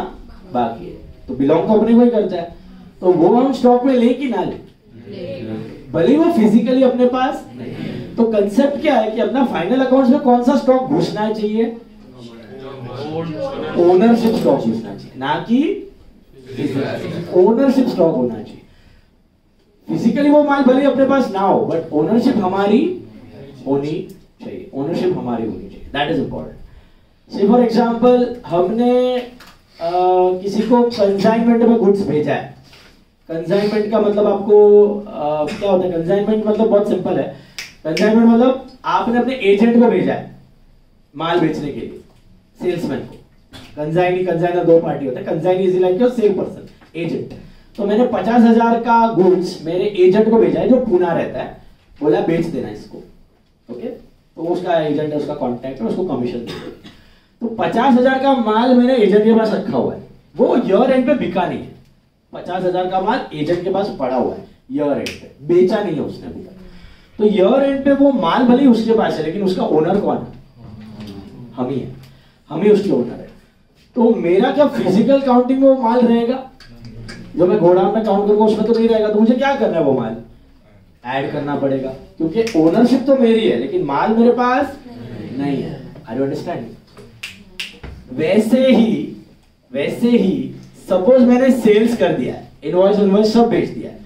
बाकी है, तो बिलोंग तो अपने को ही करता है, तो वो हम स्टॉक में ले कि ना ले, भले वो फिजिकली अपने पास नहीं। तो कंसेप्ट क्या है कि अपना फाइनल अकाउंट्स में कौन सा स्टॉक घुसना चाहिए? ओनरशिप स्टॉक घुसना चाहिए, ना कि ओनरशिप स्टॉक होना चाहिए। फिजिकली वो माल भले अपने पास ना हो, बट ओनरशिप हमारी होनी चाहिए, ओनरशिप हमारी होनी चाहिए, दैट इज इंपॉर्टेंट। से फॉर एग्जांपल हमने किसी को कंसाइनमेंट में गुड्स भेजा है। कंसाइनमेंट का मतलब आपको क्या होता है? कंसाइनमेंट मतलब बहुत सिंपल है, कंसाइनमेंट मतलब आपने अपने एजेंट को भेजा है माल बेचने के लिए, सेल्समैन को। कंसाइनी कंसाइनर दो पार्टी होता है, consignee is like your cell person, agent. तो मैंने 50,000 का गुड्स मेरे एजेंट को भेजा है जो पुणे रहता है, बोला बेच देना इसको, ओके। तो उसका एजेंट है, उसका कॉन्टैक्ट है, उसको कमीशन दे दो। तो 50,000 का माल मैंने एजेंट के पास रखा हुआ है, वो ईयर एंड पे बिका नहीं है। 50,000 का माल एजेंट के पास पड़ा हुआ है, ईयर एंड पे बेचा नहीं है उसने अभी तक। तो ईयर एंड पे वो माल भले ही उसके पास है, लेकिन उसका ओनर कौन है? हम ही है, हम ही उसके ओनर है। तो मेरा क्या फिजिकल काउंटिंग में वो माल रहेगा? जो मैं गोडाउन में काउंट करूंगा उसमें तो नहीं रहेगा। तो मुझे क्या करना है? वो माल ऐड करना पड़ेगा, क्योंकि ओनरशिप तो मेरी है लेकिन माल मेरे पास नहीं है। Are you understanding? वैसे ही सपोज मैंने सेल्स कर दिया है, इनवॉइस सब बेच दिया है,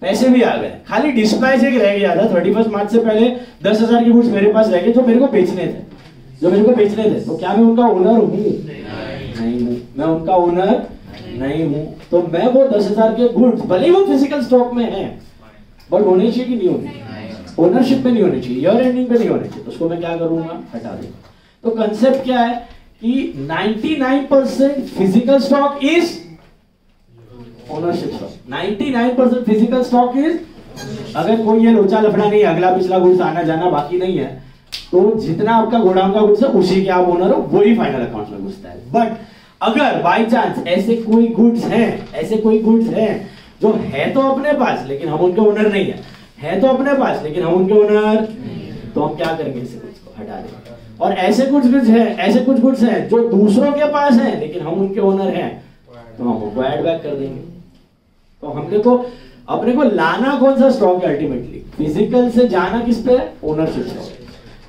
पैसे भी आ गए, खाली डिस्प्ले एक रह गया था 31 मार्च से पहले 10,000 के गुड्स मेरे पास रह गए जो मेरे को बेचने थे, तो क्या मैं उनका ओनर हूं? नहीं हूं, मैं उनका ओनर नहीं हूं, तो मैं वो 10,000 के गुड्स भले ही वो फिजिकल स्टॉक में है बट होने चाहिए कि नहीं होने, ओनरशिप में नहीं होने चाहिए, ईयर एंडिंग पे नहीं होने चाहिए, तो उसको मैं क्या करूंगा, हटा दूंगा। तो कंसेप्ट क्या है कि 99% physical stock is ownership stock, 99% physical stock is, अगर कोई ये लोचा लफड़ा नहीं, अगला पिछला गुड्स आना जाना बाकी नहीं है, तो जितना आपका गोडाउन का गुड्स है उसी के आप ओनर हो, वही फाइनल अकाउंट में घुसता है। बट अगर बाय चांस ऐसे कोई गुड्स हैं जो है तो अपने पास लेकिन हम उनके ओनर नहीं है तो अपने पास लेकिन हम उनके ओनर, तो हम क्या करेंगे, इसे गुड्स को हटा देंगे। और ऐसे कुछ गुड्स हैं जो दूसरों के पास हैं लेकिन हम उनके ओनर हैं, तो हम उनको ऐड बैक कर देंगे। तो हमने को अपने को लाना कौन सा स्टॉक है, अल्टीमेटली फिजिकल से जाना किस पे, ओनरशिप स्टॉक।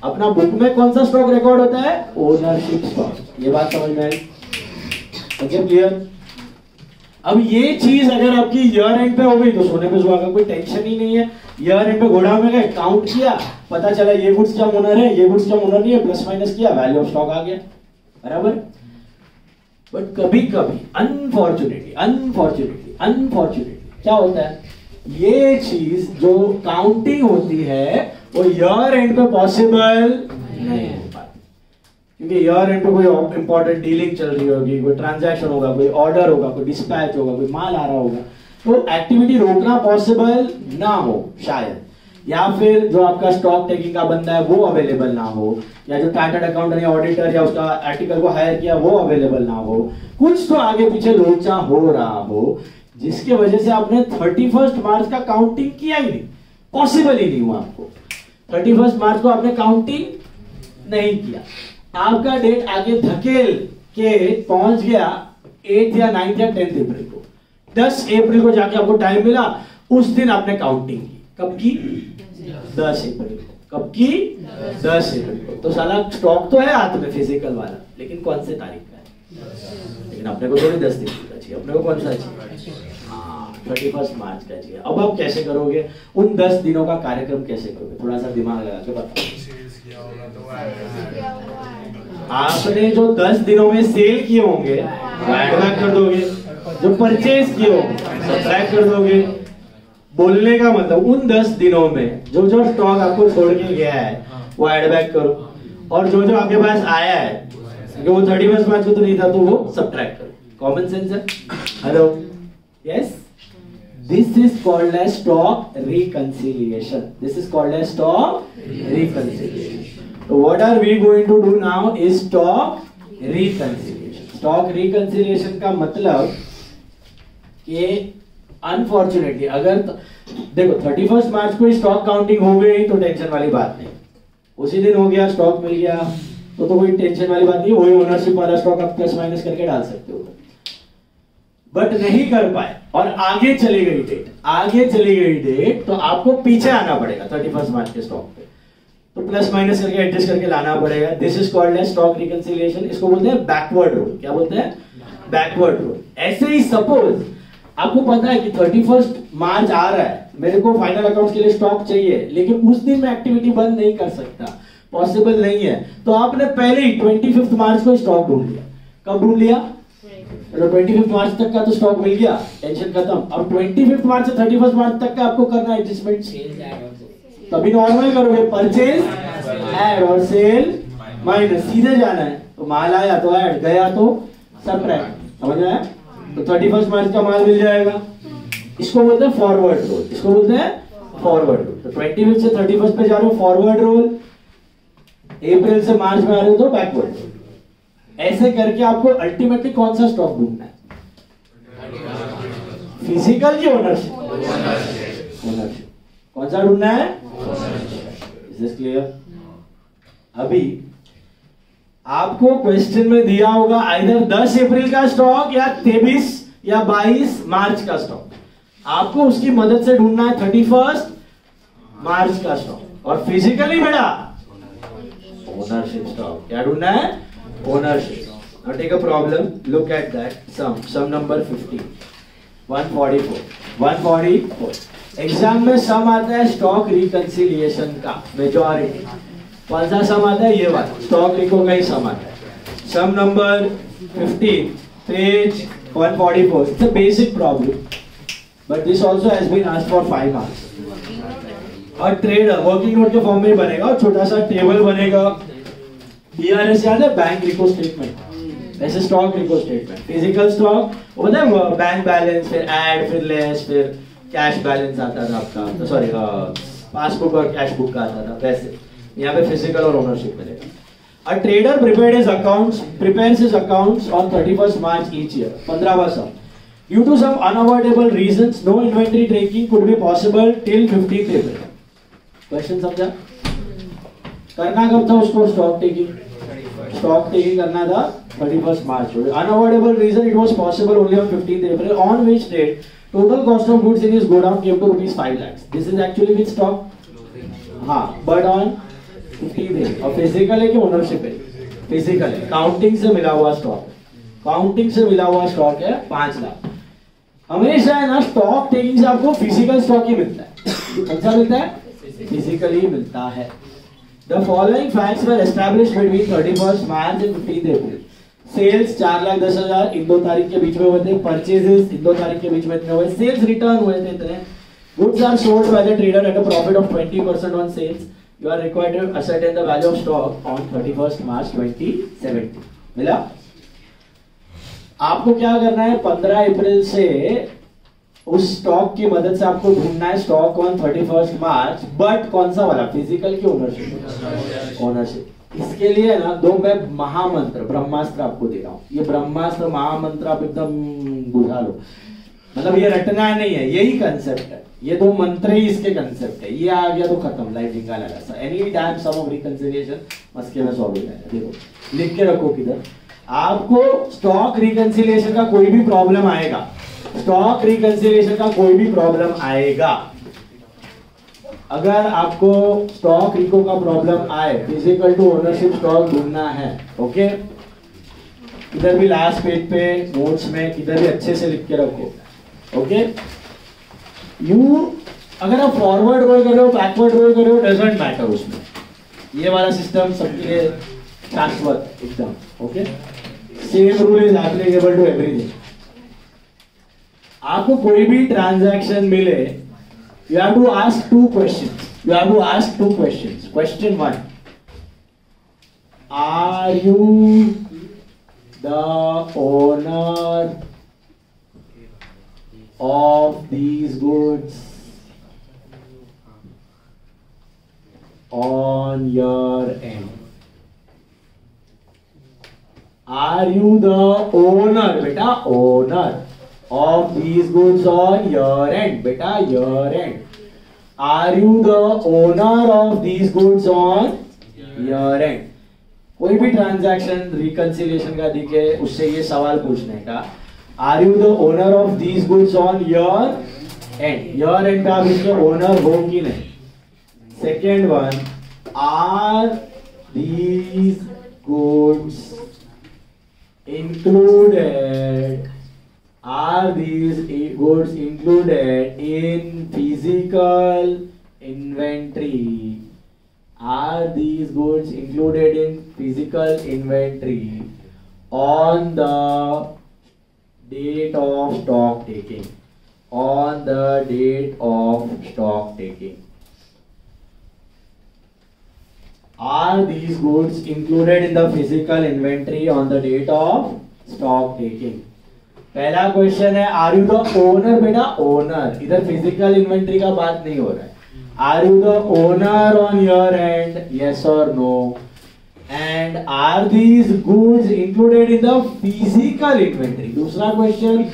अपना बुक में कौन सा स्टॉक रिकॉर्ड होता है, ओनरशिप स्टॉक। ये बात समझ में आई, ओके क्लियर। अब ये चीज अगर आपकी ईयर एंड पे हो गई तो सोने पे सुहागा, कोई टेंशन ही नहीं है। ईयर एंड पे गोडाउन में गए, काउंट किया, पता चला ये गुड्स क्या ओनर है, ये गुड्स क्या ओनर नहीं है, प्लस माइनस किया, वैल्यू ऑफ स्टॉक आ गया, बराबर। बट कभी कभी अनफॉर्चुनेटली क्या होता है, ये चीज जो काउंटिंग होती है वो ईयर एंड पे पॉसिबल नहीं हो पाती, क्योंकि ईयर एंड पे कोई इंपॉर्टेंट डीलिंग चल रही होगी, कोई ट्रांजैक्शन होगा, कोई ऑर्डर होगा, कोई डिस्पैच होगा, कोई माल आ रहा होगा, तो एक्टिविटी रोकना पॉसिबल ना हो शायद, या फिर जो आपका स्टॉक टेकिंग का बंदा है वो अवेलेबल ना हो, या जो चार्टर्ड अकाउंटेंट या ऑडिटर या उसका आर्टिकल को हायर किया वो अवेलेबल ना हो, कुछ तो आगे पीछे लोचा हो रहा हो, जिसके वजह से आपने 31 मार्च का काउंटिंग किया ही नहीं, पॉसिबल ही नहीं हुआ आपको। 31 मार्च को आपने काउंटिंग नहीं किया, आपका डेट आगे धकेल के पहुंच गया 8 या 9 या 10 अप्रैल को। 10 अप्रैल को जाके आपको टाइम मिला, उस दिन आपने काउंटिंग की, कब की, 10 अप्रैल को। कब की, 10 अप्रैल को। तो साला स्टॉक तो है हाथ में फिजिकल वाला, लेकिन कौन से तारीख का है, लेकिन अपने को थोड़ी 10 दिन का चाहिए, अपने को कौन सा चाहिए, 31 मार्च का चाहिए। अब आप कैसे करोगे, उन 10 दिनों का कार्यक्रम कैसे करोगे, थोड़ा सा दिमाग लगा के बताओ। आपने जो 10 दिनों में सेल किए होंगे वो ऐड बैक कर दोगे, जो परचेज किए होंगे सब्ट्रैक्ट कर दोगे। बोलने का मतलब उन 10 दिनों में जो जो स्टॉक आपको छोड़ के गया है वो ऐड बैक करो, और जो जो आपके पास आया है क्योंकि वो 31 मार्च को तो नहीं था तो वो सब्ट्रैक्ट करो। कॉमन सेंस है, hello, yes. This is called as stock reconciliation. This is called as stock reconciliation. So what are we going to do now is stock reconciliation. Stock reconciliation का मतलब कि अनफॉर्चुनेटली अगर देखो 31 मार्च को स्टॉक काउंटिंग हो गई तो टेंशन वाली बात नहीं, उसी दिन हो गया, स्टॉक मिल गया तो कोई टेंशन वाली बात नहीं, वही ओनरशिप वाला स्टॉक आप प्लस माइनस करके डाल सकते हो। बट नहीं कर पाए और आगे चली गई डेट, तो आपको पीछे आना पड़ेगा 31 मार्च के स्टॉक पे, तो प्लस माइनस करके एडजस्ट करके लाना पड़ेगा। This is called as stock reconciliation. इसको बोलते हैं बैकवर्ड रोल। क्या बोलते हैं, बैकवर्ड रोल। ऐसे ही सपोज आपको पता है कि 31 मार्च आ रहा है, मेरे को फाइनल अकाउंट के लिए स्टॉक चाहिए, लेकिन उस दिन मैं एक्टिविटी बंद नहीं कर सकता, पॉसिबल नहीं है, तो आपने पहले ही 25 मार्च को स्टॉक ढूंढ लिया। कब ढूंढ लिया, तो 25 मार्च तक का तो स्टॉक मिल गया, टेंशन खत्म। अब 25 मार्च से 31 मार्च तक का आपको करना है एडजस्टमेंट, तभी नॉर्मल करोगे, परचेज ऐड और सेल माइनस, सीधे जाना है। तो माल आया तो ऐड, गया तो सब्ट्रैक्ट, समझ में आया। तो 31 मार्च का माल मिल जाएगा, इसको बोलते हैं फॉरवर्ड रोल, इसको बोलते हैं फॉरवर्ड रोल। तो 25 से 31 पे जा रहे हो फॉरवर्ड रोल, अप्रैल से मार्च में आ रहे हो तो बैकवर्ड रोल। ऐसे करके आपको अल्टीमेटली कौन सा स्टॉक ढूंढना है, फिजिकल की ओनरशिप, ओनरशिप कौन सा ढूंढना है, इज दिस क्लियर। अभी आपको क्वेश्चन में दिया होगा आइदर 10 अप्रैल का स्टॉक या 23 या 22 मार्च का स्टॉक, आपको उसकी मदद से ढूंढना है 31 मार्च का स्टॉक। और फिजिकली बेटा ओनरशिप स्टॉक, क्या ढूंढना है, ownership. Now take a problem, look at that sum number 50, 144। Exam में सम आता है स्टॉक रिकंसिलिएशन का, मेजॉरिटी। कौन सा सम आता है, ये वाला स्टॉक रिको का ही सम आता है। Sum number 50 page 144. It's a basic problem, but this also has been asked for 5 marks. और ट्रेडर वर्किंग नोट के फॉर्म में बनेगा और छोटा सा टेबल बनेगा. BRS याद है, बैंक रिको स्टेटमेंट. ऐसे स्टॉक रिको स्टेटमेंट, फिजिकल स्टॉक वो पता है, बैंक बैलेंस, फिर ऐड, फिर लेस, फिर कैश बैलेंस आता था आपका, तो सॉरी पासबुक और कैश बुक का आता था. वैसे यहाँ पे फिजिकल और ओनरशिप मिलेगा. A trader prepares his accounts on 31st March each year. 15वां sum. Due to some unavoidable reasons, no inventory taking could be possible till 15th April. Question समझा? करना कब था उसको स्टॉक टेकिंग? स्टॉक टेकिंग करना था 31st March. Unavoidable reason, it was possible only on 15th April, on which date total cost of goods in his godown came to rupees 5 lakhs. This is actually with stock. हाँ, but on 15th है. और फिजिकल है कि ओनरशिप है? फिजिकल है. काउंटिंग से मिला हुआ स्टॉक, काउंटिंग से मिला हुआ स्टॉक है 5 लाख. हमेशा है ना, स्टॉक टेकिंग से आपको फिजिकल स्टॉक ही मिलता है. कौन सा मिलता है? फिजिकली मिलता है. The following facts were established between 31st March and 15th April. Sales 4,10,000 इन 2 तारीख के बीच में हुए थे. परचेजेस इन 2 तारीख के बीच में इतने हुए. सेल्स रिटर्न हुए थे इतने. Goods are sold by the trader at a profit of 20% on sales. You are required to ascertain the value of stock on 31st March 2017. मिला? आपको क्या करना है, 15 अप्रैल से उस स्टॉक की मदद से आपको ढूंढना है stock on 31st March, but कौन सा वाला, फिजिकल की ओनरशिप? ओनरशिप. इसके लिए ना 2 मैं महामंत्र ब्रह्मास्त्र आपको दे रहा हूं. ये ब्रह्मास्त्र महामंत्र आप एकदम बुझा लो. मतलब ये रटना नहीं है, यही कंसेप्ट है. ये 2 मंत्र ही इसके कंसेप्ट है. ये आ गया तो खत्म, लाइफ जिंगा लगा सा. Any time sum of reconciliation मस्के में सॉल्व हो जाएगा. देखो लिख के रखो किधर. आपको स्टॉक रिकंसिलिएशन का कोई भी प्रॉब्लम आएगा, स्टॉक रिकंसिलिएशन का कोई भी प्रॉब्लम आएगा, अगर आपको स्टॉक रिको का प्रॉब्लम आए, फिजिकल टू ओनरशिप स्टॉक ढूंढना है, ओके, इधर भी लास्ट पेज पे नोट्स में इधर भी अच्छे से लिख के रखो. ओके, अगर आप फॉरवर्ड रोल कर रहे हो, बैकवर्ड रोल कर रहे हो, डजंट मैटर. उसमें ये वाला सिस्टम सबके लिए शाश्वत एकदम. Okay, same rule is applicable to everything. आपको कोई भी ट्रांजैक्शन मिले, you have to ask 2 questions. You have to ask 2 questions. Question 1, are you the owner of these goods on your end? Are you the owner, beta? Owner of these goods on your end, beta? Your end. Are you the owner of these goods on your end? कोई भी ट्रांजैक्शन रिकंसिलिएशन का दिखे, उससे ये सवाल पूछने का, Are you the owner of these goods on your end? Your end का आप इसके ओनर हो कि नहीं? Second one, are these goods included? Are these goods included in physical inventory? Are these goods included in physical inventory on the date of stock taking? On the date of stock taking. Are these goods included in the physical inventory on the date of stock taking? पहला क्वेश्चन है, आर यू द ओनर? बेटा ओनर, इधर फिजिकल इन्वेंट्री का बात नहीं हो रहा है. Are you the owner on your end, yes और no? And are these goods included in the physical inventory? दूसरा क्वेश्चन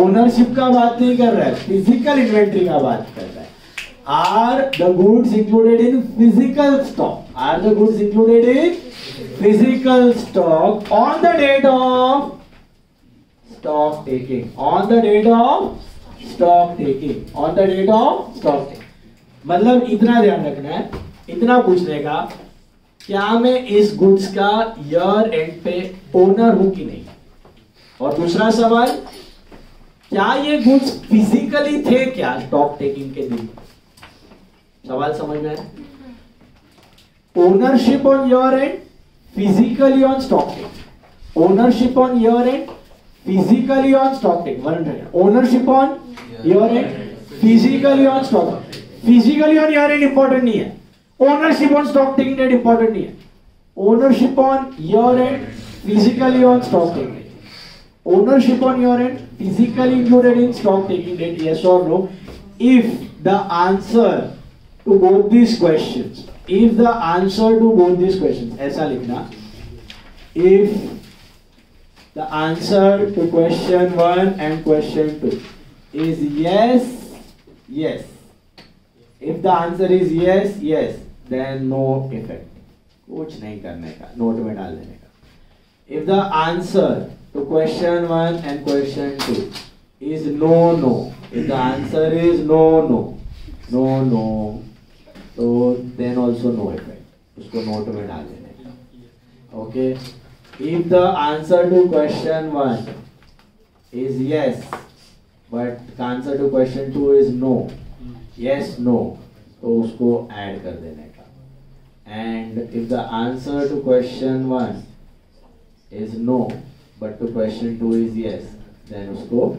ओनरशिप का बात नहीं कर रहा है, फिजिकल इन्वेंट्री का बात कर रहा है. Are the goods included in physical stock? Are the goods included in physical stock on the date of stock taking? On the date of stock taking. On the date of stock taking. मतलब इतना ध्यान रखना है, इतना पूछने का, क्या मैं इस गुड्स का ईयर एंड पे ओनर हूं कि नहीं? और दूसरा सवाल, क्या ये गुड्स फिजिकली थे क्या स्टॉक टेकिंग के दिन? सवाल समझ में आया? Ownership on your end, physically on stock take. Ownership on your end, physically on stock taking, 100. Ownership on your end, physically on stock. Physically on your end important नहीं है. Ownership on stock taking date important नहीं है. Ownership on your end, physically on stock taking. Ownership on your end, physically included in stock taking date, yes or no? If the answer to both these questions, ऐसा लिखना. If the answer to question 1 and question 2 is yes, yes. If the answer is yes, yes, then no effect. कुछ नहीं करने का, नोट में डाल देने का. If the answer to question 1 and question 2 is no, no. If the answer is no, no, no, no, so then also no effect. उसको नोट में डाल देने का. Okay. If the answer to question 1 is yes, but the answer to question 2 is no, yes, no, तो उसको ऐड कर देने का. And if the answer to question 1 is no, but to question 2 is yes, then उसको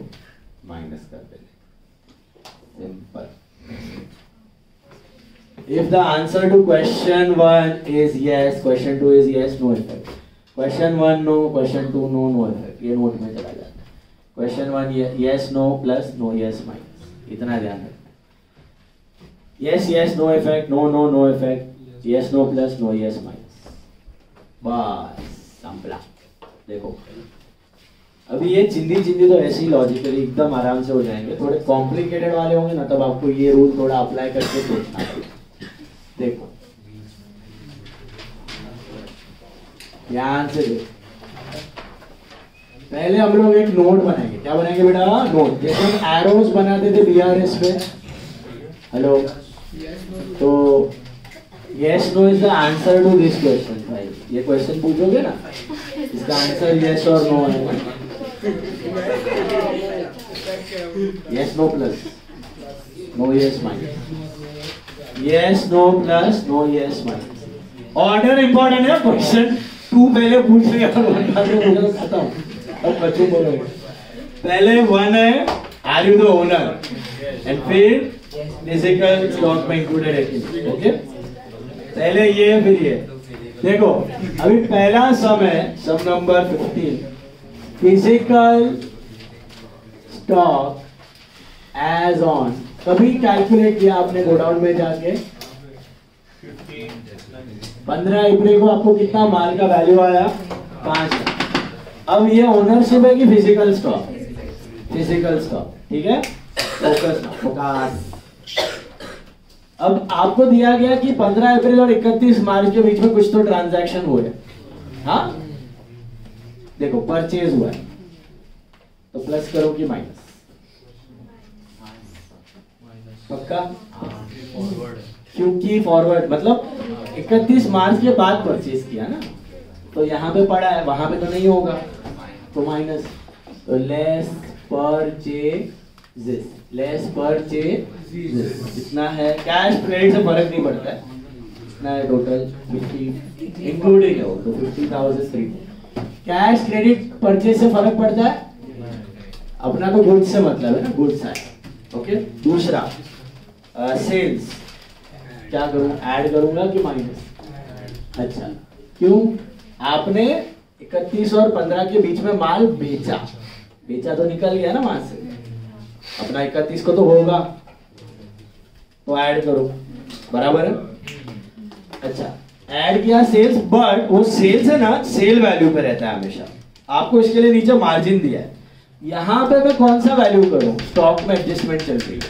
माइनस कर देने का. Simple. If the answer to question 1 is yes, question 2 is yes, no effect. Question 1 no, question 2 no, no effect. ये नोट में चला जाता है. Question 1 yes, no plus no, yes, minus. इतना ध्यान रखना. Yes, yes, no effect. No, no, no effect. Yes, no plus no, yes, minus. बस संपला. देखो अभी ये चिंदी तो ऐसे ही लॉजिकली एकदम आराम से हो जाएंगे. थोड़े कॉम्प्लिकेटेड वाले होंगे ना, तब आपको ये रूल थोड़ा अप्लाई करके सोचना है. देखो ध्यान से देखो. पहले हम लोग एक नोट बनाएंगे. क्या बनाएंगे बेटा? नोट. जैसे हम एरोस बनाते थे बीआरएस पे. हेलो. तो yes no is the answer to this question. भाई ये क्वेश्चन पूछोगे ना, इसका आंसर यस और नो है. Yes no plus no yes minus. Yes no plus no yes minus. Order important है. क्वेश्चन 2 पहले पूछ लिया और खत्म. अब बच्चों बोलो. पहले 1 है are you the owner, and फिर फिजिकल स्टॉक में इंक्लूडेड है. ओके पहले ये फिर ये. देखो अभी पहला सम है, sum number 15. Physical stock as on कभी कैलकुलेट किया आपने गोडाउन में जाके? 15 अप्रैल को आपको कितना माल का वैल्यू आया? 5. अब ये ओनरशिप है कि फिजिकल स्टॉक? Physical stock. ठीक है. फोकस. अब आपको दिया गया कि 15 अप्रैल और 31 मार्च के बीच में कुछ तो ट्रांजैक्शन हुए. हाँ देखो परचेज हुआ है, तो प्लस करो कि माइनस? पक्का? क्योंकि फॉरवर्ड मतलब 31 मार्च के बाद परचेज किया ना, तो यहाँ पे पड़ा है, वहां पे तो नहीं होगा, तो माइनस. तो लेस परचेजेस. लेस परचेजेस कितना है? कैश क्रेडिट से फर्क नहीं पड़ता है. कितना है टोटल? 50 इंक्लूडिंग है वो, तो 50,003. कैश क्रेडिट परचेज से फर्क पड़ता है? अपना तो गुड्स से मतलब है ना, गुड्स है. ओके. दूसरा सेल्स. क्या करूं? ऐड करूंगा कि माइनस? अच्छा क्यों? आपने 31 और 15 के बीच में माल बेचा. बेचा तो निकल गया ना वहां से, अपना 31 को तो होगा, तो ऐड करो. बराबर है. अच्छा ऐड किया सेल्स, बट वो सेल्स है ना, सेल वैल्यू पे रहता है हमेशा. आपको इसके लिए नीचे मार्जिन दिया है. यहाँ पे मैं कौन सा वैल्यू करूं? स्टॉक में एडजस्टमेंट चल रही है,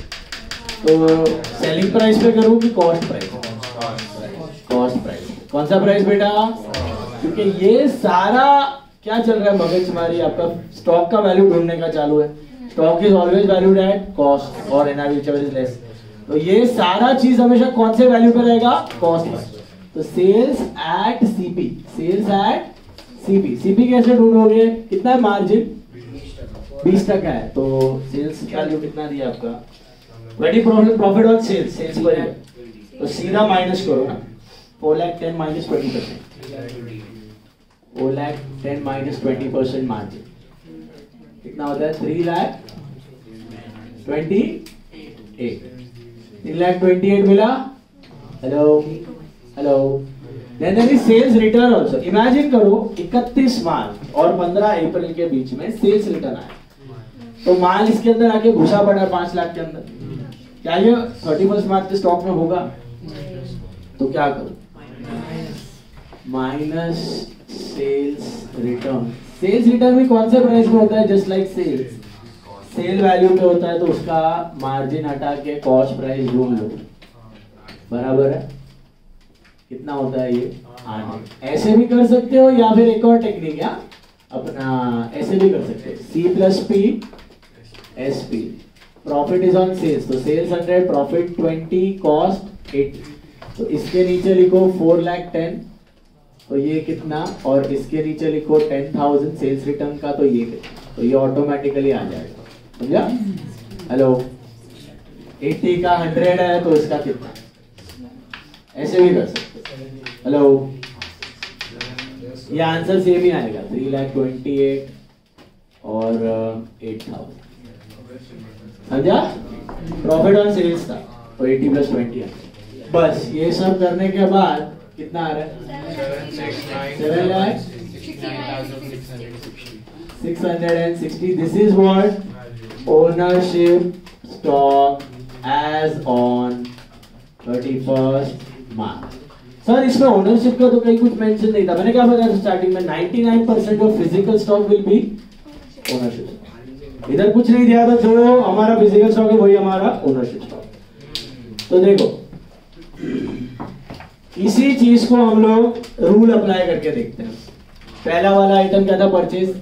तो सेलिंग प्राइस पे करूं कि कॉस्ट प्राइस? Cost price. कौन सा प्राइस बेटा? क्योंकि ये सारा क्या चल रहा है मगजमारी आपका, स्टॉक का वैल्यू ढूंढने का चालू है. Stock is always valued at cost और एनआरवी व्हिचएवर इज लेस. तो ये सारा चीज हमेशा कौन से वैल्यू पे रहेगा? कॉस्ट पर. तो sales at CP. Sales at CP. CP कैसे ढूंढोगे? कितना है मार्जिन? 20% है. तो सेल्स वैल्यू कितना दिया आपका? Very profit on sales. Sales पर तो सीधा माइनस करो ना. 4,10,000 माइनस 20%. 4,10,000 minus 20% margin. कितना होता है 3,28,3,28 मिला। Hello hello. Then there is sales return also. Imagine करो 31 मार्च और 15 अप्रैल के बीच में सेल्स रिटर्न आया, तो माल इसके अंदर आके घुसा पड़ा 5 लाख के अंदर, क्या ये 31 मार्च के स्टॉक में होगा? तो क्या करो? Minus sales return. Sales return भी कौन से प्राइस में होता है? Just like sales, sale value पे होता है, तो उसका मार्जिन हटा के कॉस्ट प्राइस ढूंढ लो, बराबर है कितना होता है ये 8। ऐसे भी कर सकते हो या फिर एक और टेक्निक है अपना, ऐसे भी कर सकते हो C+P SP। Profit is on sales, तो सेल्स 100, प्रॉफिट 20, कॉस्ट 80। तो इसके नीचे लिखो 4,10,000, तो ये कितना, और इसके नीचे लिखो 10,000 सेल्स रिटर्न का, तो ये कितना, तो ये ऑटोमेटिकली आ जाएगा, समझा? हेलो। 80 का 100 है तो इसका कितना, ऐसे भी कर सकते। हेलो। ये आंसर सेम ही आएगा 3,28,000 और 8,000, समझा? प्रॉफिट ऑन सेल्स था तो 80 + 20 है। बस ये सब करने के बाद कितना आ रहा है? 7,660. This is what ownership stock as on 31st March. Sir इसमें ओनरशिप का तो कहीं कुछ मेंशन नहीं था। मैंने क्या बताया स्टार्टिंग में 99% of physical stock will B ownership. इधर कुछ नहीं दिया था, जो हमारा फिजिकल स्टॉक है वही हमारा ओनरशिप स्टॉक। तो देखो इसी चीज को हम लोग रूल अप्लाई करके देखते हैं। पहला वाला आइटम क्या था? परचेज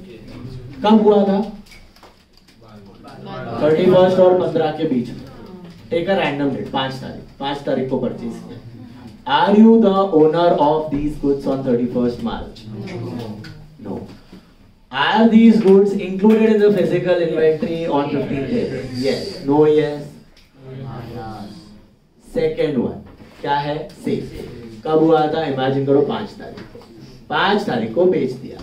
कब हुआ था? 31 और 15 के बीच में। टेक अ रैंडम डेट, 5 तारीख को परचेज किया। Are you the owner of these goods on 31st March? No. Are these goods included in the physical inventory on 15th April? Yes. No. Yes. Second one क्या है? सेल कब हुआ था? इमेजिन करो 5 तारीख को। 5 तारीख को बेच दिया।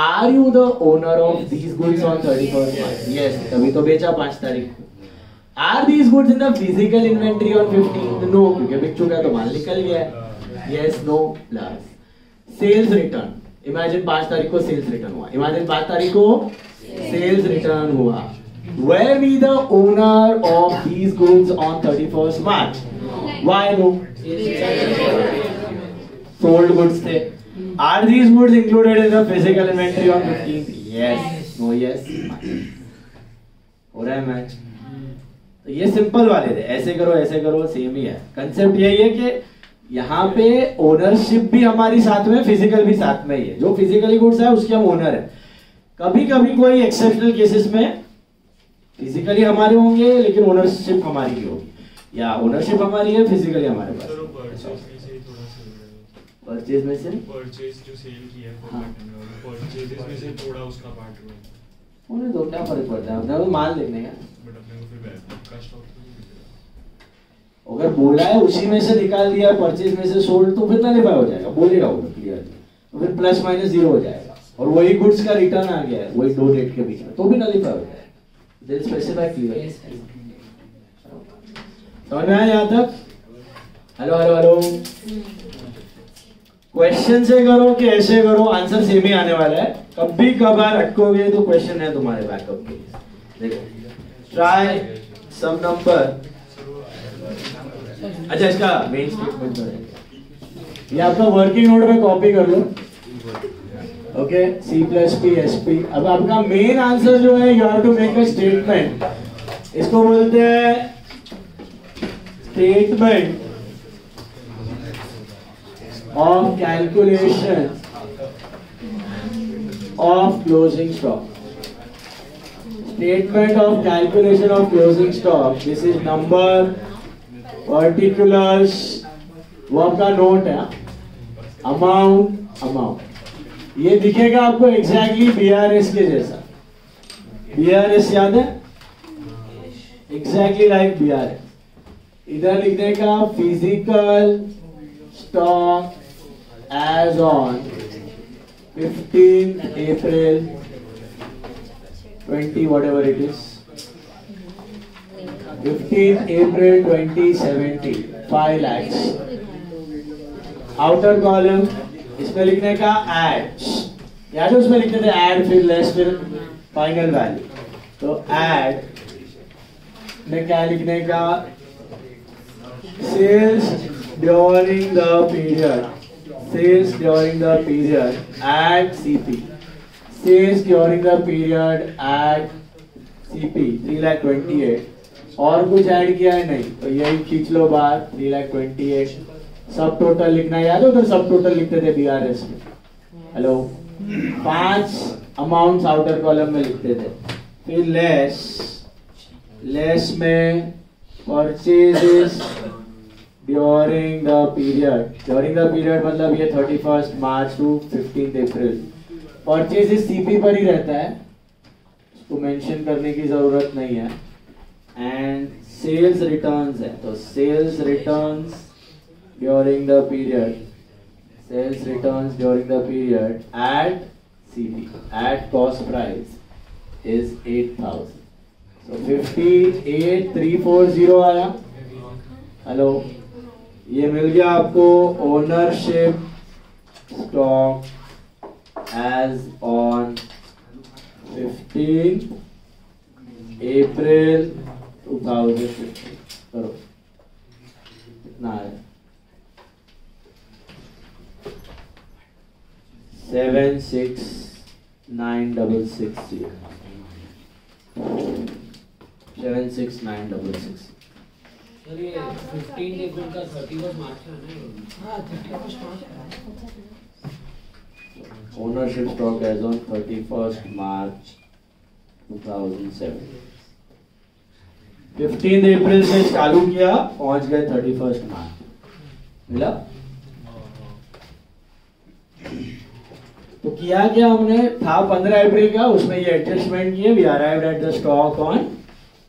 Are you the owner of these goods on 31st March? Yes. तभी तो बेचा 5 तारीख को। Are these goods in the physical inventory on 15th? No, क्योंकि बिक चुका है तो माल निकल गया है। Yes, no, plus sales return. Imagine 5 तारीख को sales return हुआ। Imagine 5 तारीख को sales return हुआ। Were we the owner of these goods on 31st March? Why no? Sold goods थे। Are these goods included in the physical inventory on 15th? Yes, no, yes. हो रहा है मैच? तो ये सिंपल वाले थे, ऐसे करो सेम ही है। कंसेप्ट यही है कि यहाँ पे ओनरशिप भी हमारी साथ में, फिजिकल भी साथ में ही है। जो फिजिकली गुड्स है उसके हम ओनर है। कभी कभी कोई एक्सेप्शनल केसेस में फिजिकली हमारे होंगे लेकिन ओनरशिप हमारी भी होगी, या ओनरशिप हमारी है फिजिकली हमारे पास। परचेज में से परचेज जो सेल किया है परचेज में से थोड़ा उसका पार्ट हुआ, उन्हें दो क्या फर्क पड़ता है, अपने को माल देखने का। बट अपने को फिर का स्टॉक अगर बोला है उसी में से निकाल दिया परचेज में से सोल्ड, तो फिर नलिफाई हो जाएगा, बोलेगा वो क्लियर, तो फिर प्लस माइनस 0 हो जाएगा। और वही गुड्स का रिटर्न आ गया है वही 2 डेट के बीच में, तो भी नलिफाई हो जाएगा। Then specify clear. समझ में आया यहाँ तक? Hello hello hello. क्वेश्चन से करो कि ऐसे करो, आंसर सेम ही आने वाला है। कभी कभार अटकोगे तो क्वेश्चन है तुम्हारे बैकअप के लिए। देखो ट्राई सम नंबर। अच्छा इसका मेन स्टेटमेंट है, ये आपका वर्किंग नोट में कॉपी कर लो। Okay C+P SP। अब आपका मेन आंसर जो है you have to make a statement. इसको बोलते हैं statement of calculation of closing stock. Statement of calculation of closing stock. This is number, particulars, वो आपका नोट है, अमाउंट ये दिखेगा आपको एग्जैक्टली BRS के जैसा। BRS याद है? Exactly like BRS। इधर लिखने का physical stock as on 15th April 20 whatever it is. 15th April 2017 5 lakhs. Outer column इसमें लिखने का add, याद है उसमें लिखते थे add फिर less फिर final value, तो add में क्या लिखने का sales during the period at CP, sales during the period at CP 3,28,000. और कुछ ऐड किया है नहीं, तो यही खींच लो बाहर 3,28,000. सब टोटल लिखना याद है, उधर सब टोटल लिखते थे BRS में. हेलो 5 अमाउंट्स आउटर कॉलम में लिखते थे. फिर लेस में परचेजेस ड्यूरिंग द पीरियड मतलब ये 31st मार्च टू 15th अप्रैल. परचेजेस CP पर ही रहता है, उसको मेंशन करने की जरूरत नहीं है. एंड सेल्स रिटर्न्स है, तो sales returns during the period at CP at cost price is 8,000. So 58,340 आया. हेलो, ये मिल गया आपको ओनरशिप स्टॉक एज ऑन 15 अप्रैल 2015. करो कितना है 76960 76960. सर ये 15 अप्रैल का 31 मार्च है ना? हाँ 31 मार्च है. Ownership stock as on 31st March 2007. 15 अप्रैल से चालू किया, पहुंच गए 31st मार्च. मिला? तो किया क्या हमने, था 15 अप्रैल का, उसमें ये एडजस्टमेंट किए. We arrived at the stock on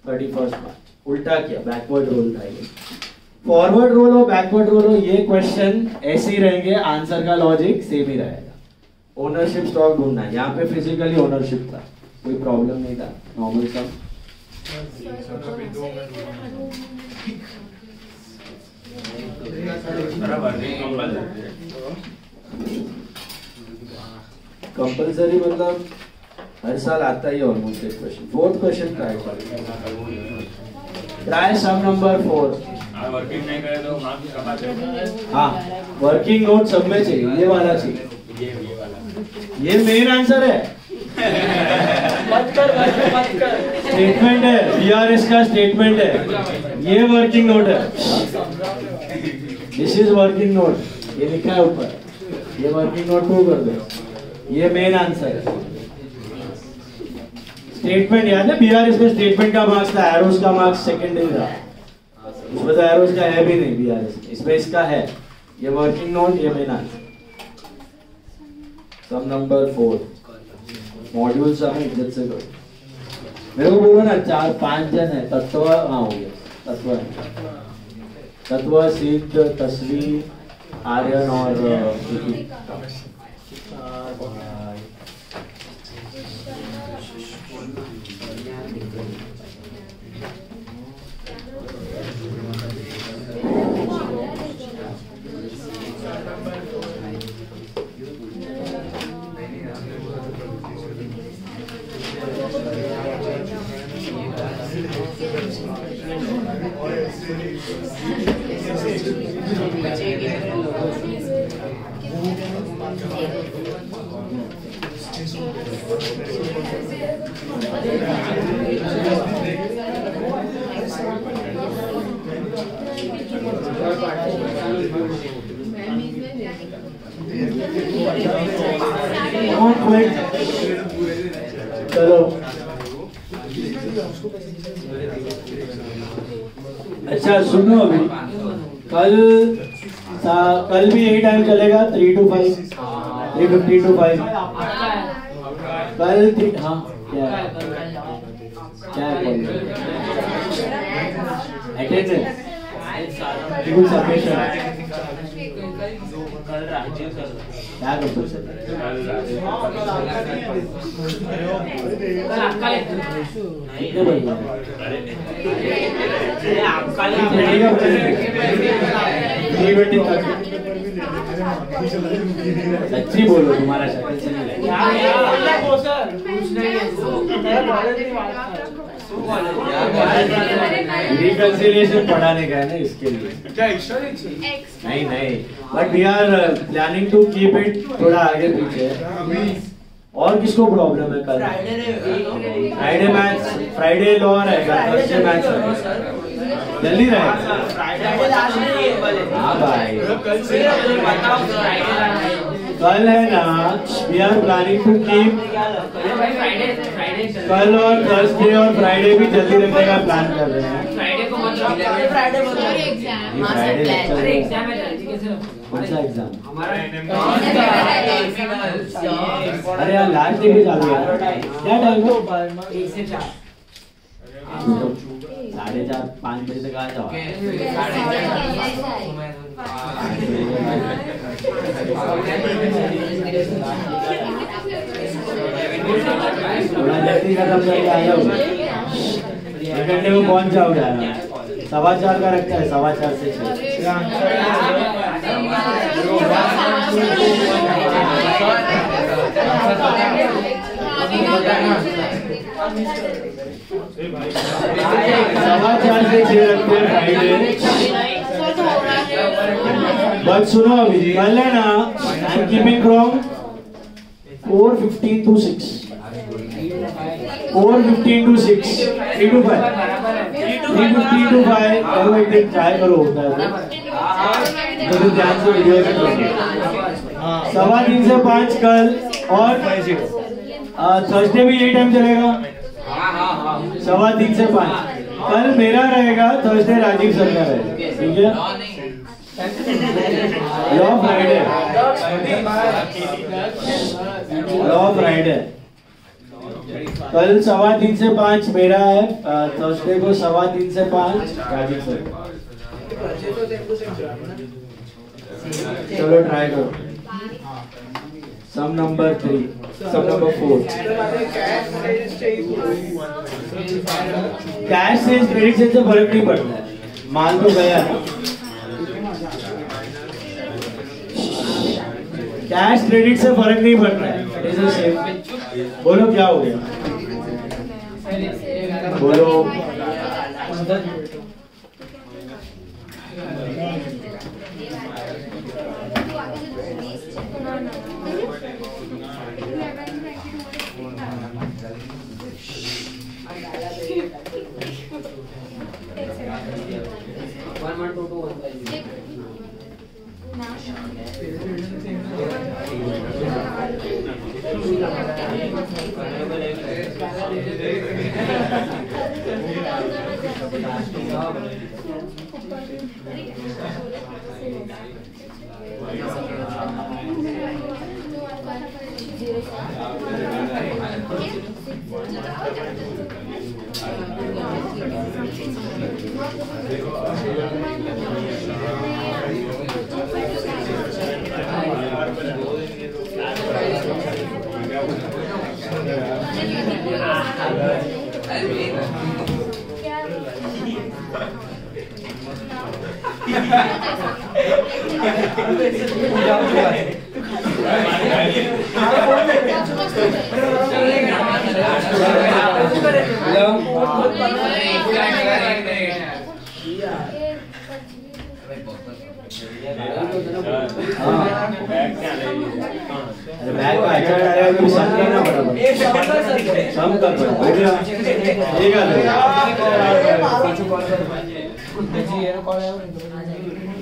31st March. उल्टा किया, बैकवर्ड रोल था ये. फॉरवर्ड रोल हो बैकवर्ड रोल हो, ये क्वेश्चन ऐसे ही रहेंगे, आंसर का लॉजिक सेम ही रहेगा. ओनरशिप स्टॉक ढूंढना है, यहाँ पे फिजिकली ओनरशिप था, कोई प्रॉब्लम नहीं था, नॉर्मल सम. कंपल्सरी मतलब हर साल आता ही है ऑलमोस्ट एक क्वेश्चन. 4th question try try sum number 4. Working नहीं करे तो मार्क्स कम आते हैं. हाँ, वर्किंग नोट सब में चाहिए, ये वाला चाहिए, ये वाला, ये मेन आंसर है. मत कर. स्टेटमेंट है, BRS का स्टेटमेंट है, ये वर्किंग नोट है. दिस इज वर्किंग नोट, ये लिखा है ऊपर, ये वर्किंग नोट को कर दो, ये मेन आंसर है. स्टेटमेंट याद है, BRS में स्टेटमेंट का मार्क्स था, एरोस का मार्क्स सेकेंडरी था. उसमें तो एरोस का है भी नहीं BRS, इसमें इसका है. ये वर्किंग नोट, ये मेन आंसर. सम नंबर 4 मॉड्यूल सब इज्जत से करो. मेरे को बोलो ना, 4-5 जन है. तत्व, हाँ हो गया, तत्व सिद्ध, तस्वीर, आर्यन और चलो. अच्छा सुनो, अभी कल भी यही टाइम चलेगा 3 to 5, 3:50 to 5. कल हाँ क्या है अटेंडेंस, सबमिशन कल राजीव सर क्या करते हो? कल आपका कितने बजे? आपका सच्ची बोलो, तुम्हारा शक्ल से नहीं लगेगा। रिकंसिलिएशन पढ़ाने का है ना, इसके लिए। नहीं नहीं, but we are planning to keep it थोड़ा आगे पीछे। और किसको प्रॉब्लम है कल? फ्राइडे मैच, फ्राइडे लॉ रहेगा, थर्सडे मैच रहेगा, जल्दी रहेगा। हाँ भाई, कल है ना, we are planning to keep कल और थर्सडे और फ्राइडे भी जल्दी रखने का प्लान कर रहे हैं। फ्राइडे को मत फ्राइडे एग्जाम है जल्दी कैसे? कौन सा एग्जाम? हमारा अरे यार लास्ट डे भी चालू है। क्या टाइम है? 1 से 4 4:30 5 बजे तक आ जाओ। थोड़ा जल्दी खत्म करके आ जाओ। 1 घंटे में पहुंच जाओगे। 4:15 का रखता है, 4:15 से 6। बट सुनो अभी, कल है ना, I am keeping from 4:15 to 6, 4:15 to 6, 3 to 5, 3:15 to 5। करो, एक दिन ट्राई करो, होता है तो ध्यान से वीडियो से करो। 3:15 से 5 कल, और थर्सडे भी यही टाइम चलेगा। 3:15 से 5 कल मेरा रहेगा, थर्सडे राजीव सर का रहेगा, ठीक है? लॉ फ्राइडे, लॉ फ्राइडे कल 3:15 से 5 मेरा है, थर्सडे को 3:15 से 5 राजीव सर। चलो ट्राई करो। सम नंबर 3, सम नंबर 4। कैश से क्रेडिट से फर्क नहीं पड़ता है, माल तो गया। कैश क्रेडिट से फर्क नहीं पड़ता है, इट इज सेम। बोलो क्या हो गया? बोलो।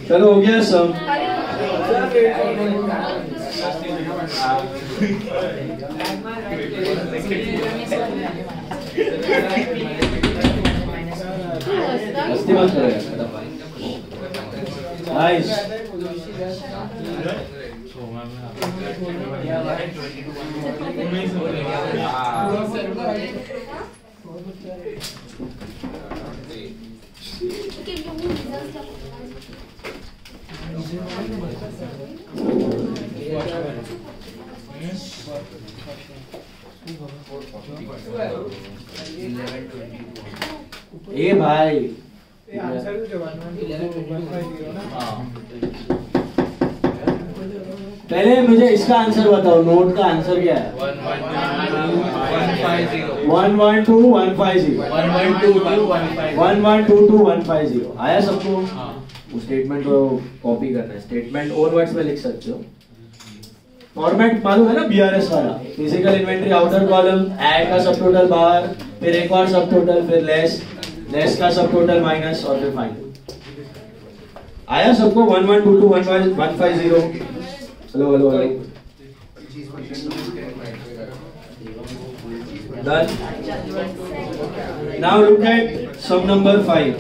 चलो हो गया सब। मस्ती मत करेगा। नाइस। ए भाई ये आंसर जो 112.150 ना। पहले मुझे इसका आंसर बताओ, नोट का आंसर क्या है? 1122.150 आया सबको? उस स्टेटमेंट को कॉपी करना है, स्टेटमेंट ओन वर्ड्स में लिख सकते हो। फॉर्मेट मालूम है ना, बीआरएस वाला, physical inventory outer column, add का सब टोटल बाहर, फिर एक और सब टोटल, फिर लेस का सब टोटल माइनस और फिर फाइनल। आया सबको? 1122.150। Hello done. Now look at sum number 5.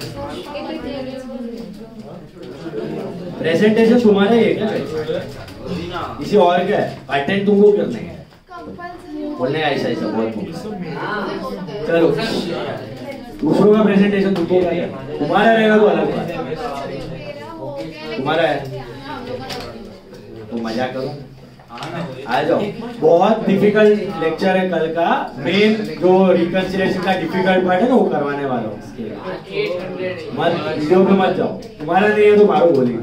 Presentation तुम्हारा ही है क्या? किसी और क्या है? अटेंड तुमको करना है, बोलने ऐसा बहुत। चलो दूसरों का प्रेजेंटेशन तुमको करना है, तुम्हारा रहेगा तो अलग बात है। तुम्हारा है तो मजा करो, आ जाओ। बहुत डिफिकल्ट लेक्चर है कल का, मेन जो रिकंसिलिएशन का डिफिकल्ट पार्ट है ना वो करवाने वाला हूँ। मत वीडियो पे मत जाओ, तुम्हारा नहीं है तो मारो गोली।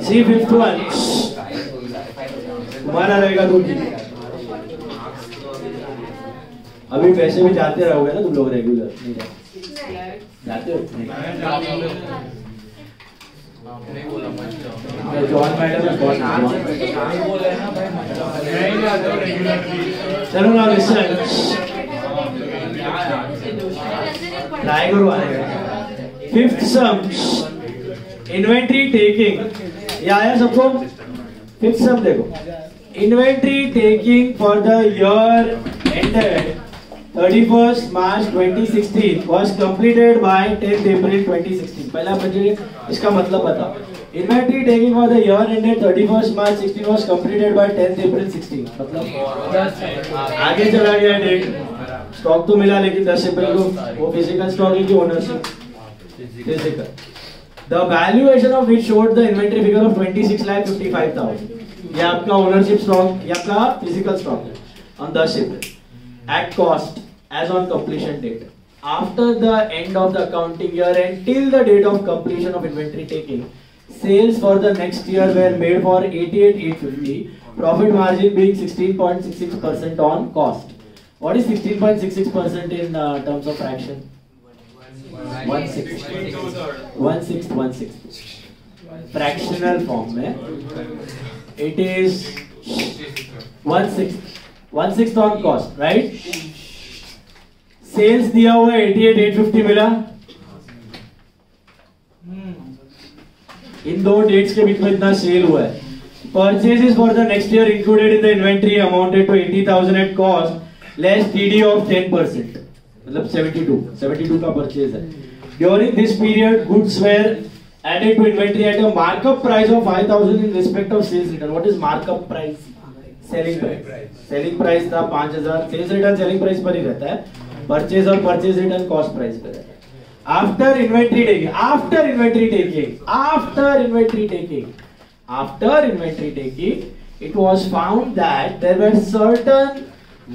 सी 51 तुम्हारा रहेगा तो अभी वैसे भी जाते रहोगे ना तुम लोग रेगुलर? नहीं जाते हो? जॉन मैडम चलो ना, लिसन ट्राई करो आने का। फिफ्थ सम इन्वेंट्री टेकिंग, ये आया सबको? फिफ्थ सम देखो, inventory taking for the year ended 31st March 2016 was completed by 10th April 2016। पहला मुझे इसका मतलब बताओ। Inventory taking for the year ended 31st March 16 was completed by 10th April 16। मतलब आगे चला गया डेट, स्टॉक तो मिला लेकिन 10 अप्रैल को वो फिजिकल स्टॉक है कि ownership physical. The valuation of which showed the inventory figure of 26,55,000। ये आपका ओनरशिप स्टॉक या आपका फिजिकल स्टॉक है on 10 April at cost as on completion date. After the end of the accounting year and till the date of completion of inventory taking, sales for the next year were made for 88,850, profit margin being 16.66% on cost. What is 16.66% in terms of fraction? 1/6 fractional form में it is 1/6 on cost, right? Sales दिया हुआ है 88,850 मिला। इन दो डेट्स के बीच में इतना सेल हुआ है। Purchases for the next year included in the inventory amounted to 80,000 at cost less TD of 10%, मतलब 72 का परचेज है। During this period goods were added to inventory at a markup price of 5,000 in respect of sales return. What is markup price? Selling price था 5,000, सेल्स रिटर्न सेलिंग प्राइस पर ही रहता है, परचेज और परचेज रिटर्न कॉस्ट प्राइस पर रहता है। After inventory taking it was found that there were certain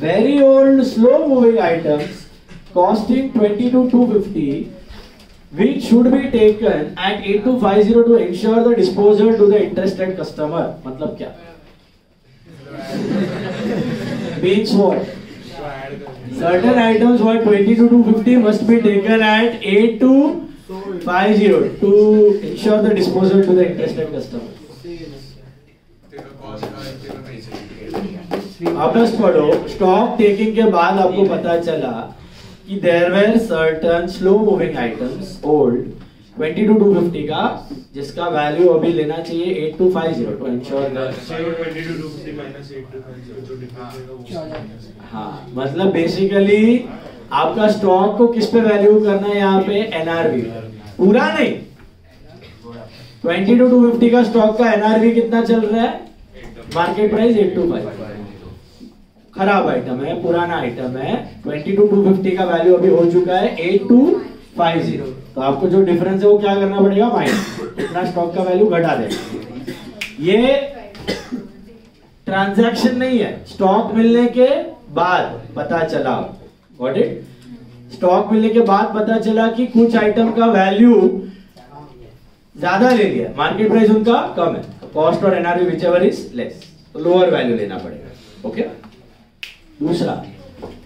very old slow moving items costing 22,250 which should be taken at 8250 to ensure the disposal to the interested customer। मतलब क्या? means what? Certain items worth 22,250 must be taken at 8250 to ensure the disposal to the interested customer। वापस पढ़ो। स्टॉक टेकिंग के बाद आपको पता चला कि there were certain slow moving items old 22,250 का जिसका वैल्यू अभी लेना चाहिए 8250 टू इंश्योर दैट 22,250 माइनस 8250 जो डिफरेंस है वो। हाँ, मतलब बेसिकली आपका स्टॉक को किस पे वैल्यू करना है यहाँ पे? एनआरवी, पूरा नहीं। 22,250 का स्टॉक का एनआरवी कितना चल रहा है? Market price 825। खराब आइटम है, पुराना आइटम है। 22,250 का वैल्यू अभी हो चुका है 8250, तो आपको जो डिफरेंस है वो क्या करना पड़ेगा? माइनस, इतना स्टॉक का वैल्यू घटा देना। ये ट्रांजैक्शन नहीं है, स्टॉक मिलने के बाद पता चला गॉट इट? स्टॉक मिलने के बाद पता चला कि कुछ आइटम का वैल्यू ज्यादा ले लिया, मार्केट प्राइस उनका कम है, कॉस्ट और एनआरवी व्हिचएवर इज लेस, तो लोअर वैल्यू लेना पड़ेगा। ओके। दूसरा,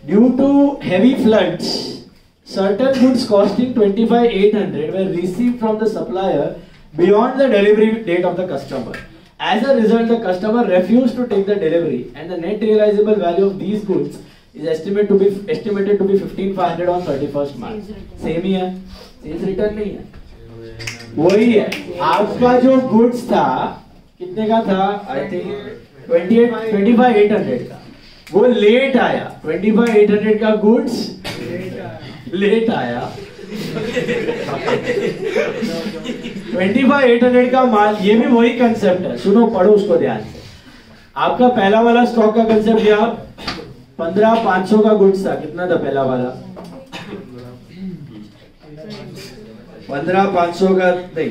due to heavy floods certain goods costing 25,800 were received from the supplier beyond the delivery date of the customer. As a result, the customer refused to take the delivery, and the net realizable value of these goods is estimated to be 15,500 on 31st March. Same ही है, sales return नहीं है, वही है। आपका जो goods था कितने का था? I think 25,800 का, वो लेट आया। 25,800 का goods लेट आया। 25,800 का माल, ये भी वही कंसेप्ट है, सुनो पढ़ो उसको ध्यान से। आपका पहला वाला स्टॉक का कंसेप्ट या 15,500 का गुड्स था, कितना था पहला वाला? 15,500 का नहीं,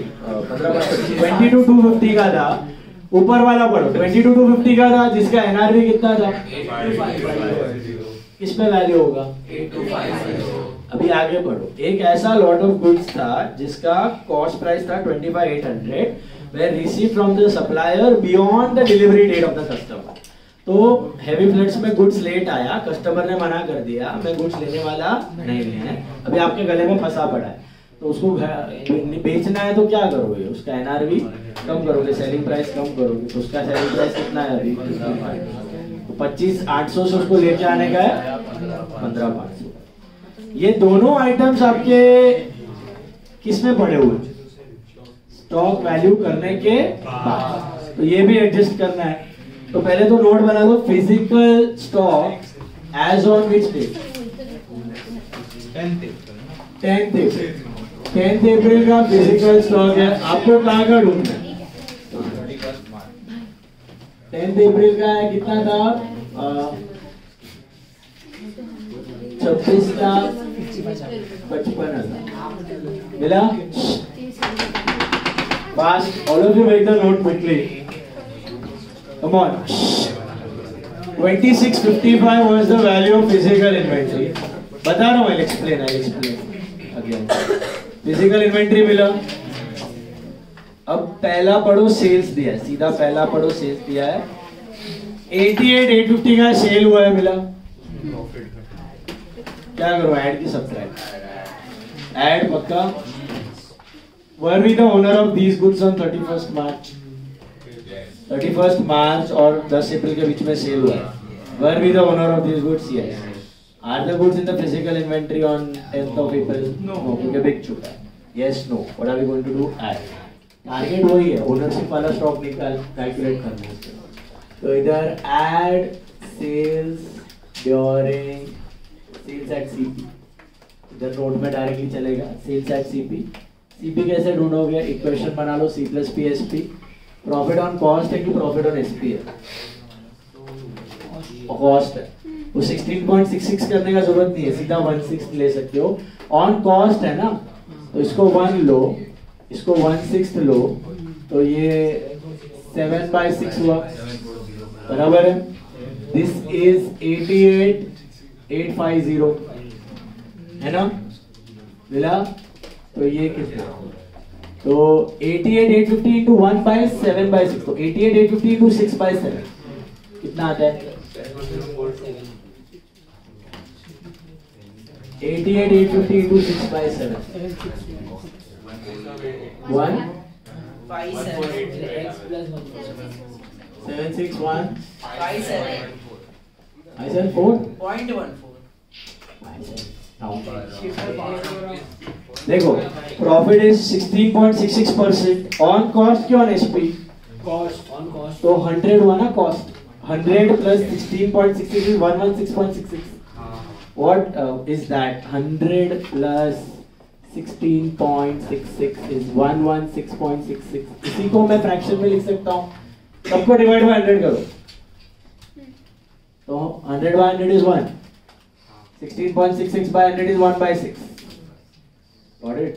22,250 का था। ऊपर वाला पढ़ो, 22,250 का था, जिसका एनआरवी कितना था? किस पे वैल्यू होगा? 8,250। अभी आगे बढ़ो, एक ऐसा लॉट ऑफ गुड्स था जिसका कॉस्ट प्राइस था 25,800 were received from the supplier beyond the delivery date of the customer। तो हेवी फ्लड्स में गुड्स लेट आया, कस्टमर ने मना कर दिया, मैं गुड्स लेने वाला नहीं है, अभी आपके गले में फंसा पड़ा है, तो उसको बेचना है तो क्या करोगे? उसका एनआरवी कम करोगे, सेलिंग प्राइस कम करोगे, तो उसका सेलिंग प्राइस कितना है अभी? 25,800 से उसको लेके आने का है 15,500। ये दोनों आइटम्स आपके किस में पड़े हुए? स्टॉक वैल्यू करने के बाद, तो ये भी एडजस्ट करना है। तो पहले तो नोट बना दो, physical stock as on which date? 10th April का फिजिकल स्टॉक है। आपको कहाँ का ढूंढना है? 10th अप्रैल का है, कितना था? 56,55,000 मिला? Fast, all of you make the note quickly. Come on. 26,55 was the value of physical inventory. बता रहा हूँ, I'll explain again. Physical inventory मिला। अब पहला पढ़ो सेल्स दिया है, सीधा पहला पढ़ो सेल्स दिया है। 88,850 का सेल हुआ है, मिला? क्या करो? ऐड की सब्सक्राइब, ऐड पक्का। Were we the owner of these goods on 31st March? 31st March और 10 अप्रैल के बीच में सेल हुआ है। Were we the owner of these goods? Yes. Are the goods in the physical inventory on 10th of April? No, क्योंकि बिक चुका है। Yes, no. What are we going to do? Add. Target वही है, ओनरशिप वाला स्टॉक निकाल कैलकुलेट करना है। तो इधर add sales during sales at CP, इधर नोट में डायरेक्टली चलेगा सेल्स एट सीपी। सीपी कैसे ढूंढोगे? इक्वेशन बना लो, C plus P S P. Profit on cost है कि प्रॉफिट ऑन एसपी है? कॉस्ट है, वो 16.66 करने का जरूरत नहीं है, सीधा 1/6 ले सकते हो। ऑन कॉस्ट है ना, तो इसको 1 लो, इसको 1/6 लो, तो ये 7/6 हुआ, बराबर है। दिस इज 88,850 है ना, मिला? तो ये कितना? तो 88,850 इंटू 1/7/6, तो 88,850 इंटू 6/7 कितना आता है? 88,850 इंटू 6/7 1 761 I said 4.14। देखो प्रॉफिट इज 16.66% ऑन कॉस्ट की on SP? Cost on cost, तो 100 हुआ ना cost, 100 plus 16.66 is 116.66। What is that? 100 plus 16.66 is 116.66। इसी को मैं फ्रैक्शन में लिख सकता हूँ, सबको डिवाइड बाय 100 करो, तो 100 by 100 is 1, 16.66 by 100 is 1/6, got it?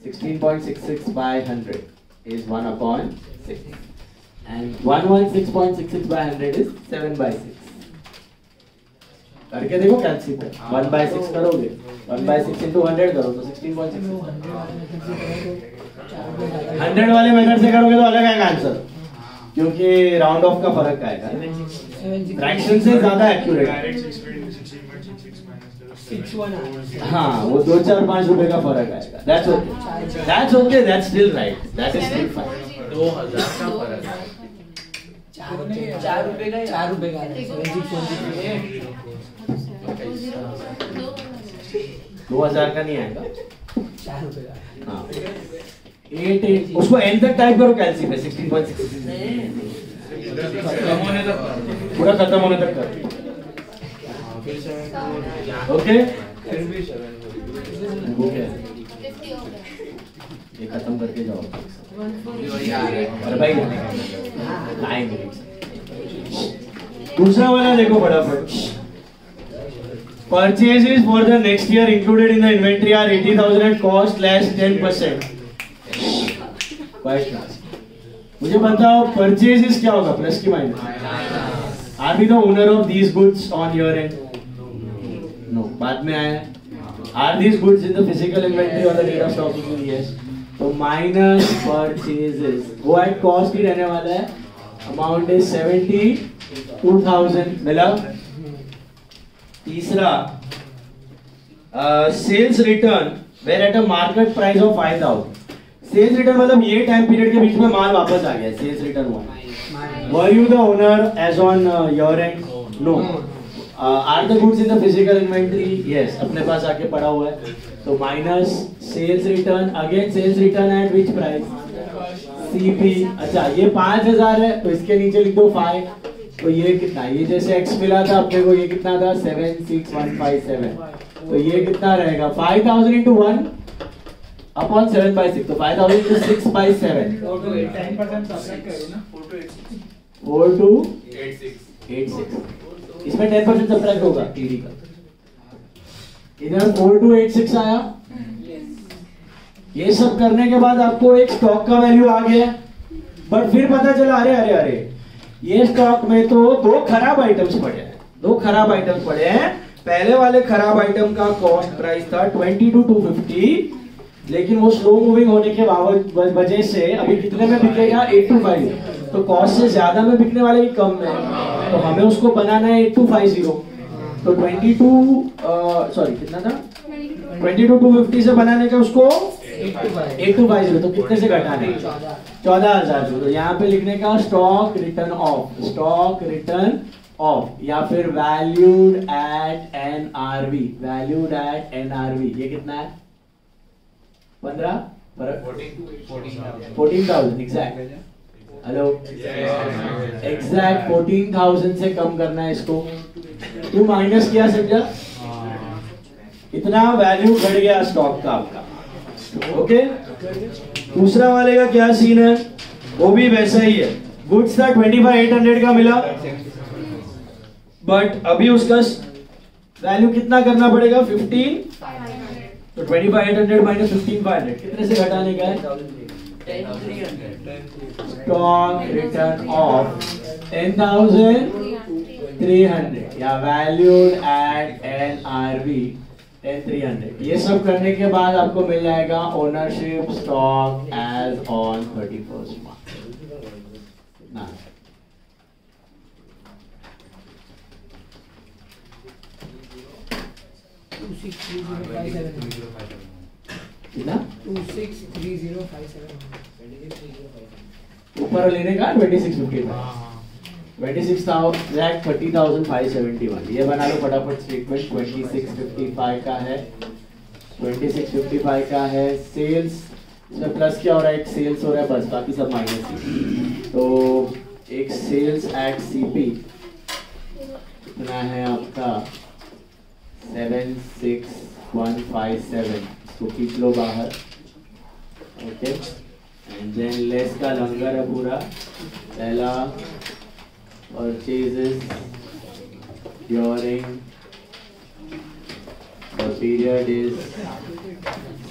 16.66 by 100 is 1/6, and 116.66 by 100 is 7/6। करके देखो कैलकुलेट 1/6 करोगे 1/6 into 100 करो तो 16.6 100 वाले मेथड से करोगे तो अलग आएगा आंसर क्योंकि राउंड ऑफ का फर्क आएगा फ्रैक्शन से ज्यादा एक्यूरेट डायरेक्ट 16.66 माइनस हाँ वो 2-4-5 रुपए का फर्क आएगा that's okay that's still right that is still fine 2000 का फर्क है 4 रुपए का 4 रुपए का 2000 का नहीं आएगा 4 रुपए का हाँ 8 उसको n तक टाइप करो कैलसी पे 16.66 पूरा खत्म होने तक कर ओके ये खत्म करके जाओ और भाई लाएंगे दूसरा वाला देखो फटाफट Purchases for the next year included in the inventory are 80,000 at cost less 10%. मुझे बताओ purchases क्या होगा प्लस की minus? Are we the owner of these goods on your end? No. बाद में आया. Are these goods in the physical inventory or the date of stocking? Yes. तो minus purchases वो at cost ही रहने वाला है. Amount is 72,000 मिला. तीसरा sales return were at a market price of 5,000 sales return मतलब ये टाइम पीरियड के बीच में माल वापस आ गया सेल्स रिटर्न हुआ were you the owner as on your end no are the goods in the physical inventory yes अपने पास आके पड़ा हुआ है तो minus sales return again sales return at which price CP अच्छा ये 5,000 है तो इसके नीचे लिख दो 5 तो ये कितना ये जैसे x मिला था अपने को ये कितना था 76157 तो ये कितना रहेगा 5,000 into 1 upon 7/6 तो 5,000 into 6/7 4 to 86 इसमें 10% सब्ट्रैक्ट होगा टीडी का इधर 4 to 86 आया ये सब करने के बाद आपको एक स्टॉक का वैल्यू आ गया बट फिर पता चला अरे ये स्टॉक में तो दो खराब आइटम्स पड़े हैं पहले वाले खराब आइटम का कॉस्ट प्राइस था 22,250 लेकिन वो स्लो मूविंग होने के वजह से अभी कितने में बिकेगा 825 तो कॉस्ट से ज्यादा में बिकने वाले ही कम है तो हमें उसको बनाना है 8250 तो 22,250 से बनाने का उसको 8250 तो कितने से घटाना है 14,000 तो यहाँ पे लिखने का स्टॉक रिटर्न ऑफ या फिर वैल्यूड एट एनआरवी ये कितना है 14,000 एग्जैक्ट हेलो एग्जैक्ट 14,000 से कम करना है इसको तू माइनस किया समझा इतना वैल्यू घट गया स्टॉक का आपका ओके दूसरा वाले का क्या सीन है वो भी वैसा ही है गुड्स था 25,800 का मिला बट अभी उसका वैल्यू कितना करना पड़ेगा 15 तो 25,800 माइनस 15,500 कितने से घटाने का है 10,300 स्टॉक रिटर्न ऑफ 10,300 या वैल्यूड एट एनआरवी 10,300 ये सब करने के बाद आपको मिल जाएगा ownership stock as on 31st March ना कितना 263057 ऊपर लेने का 2650 26,30,571 ये बना लो फटाफट स्टेटमेंट 2655 का है 2655 का है सेल्स इसमें प्लस क्या हो रहा है एक सेल्स हो रहा है बस बाकी सब माइनस तो एक सेल्स एट सीपी कितना है आपका 76157 इसको खींच लो बाहर ओके एंड देन लेस का लंगर है पूरा पहला purchases during the period is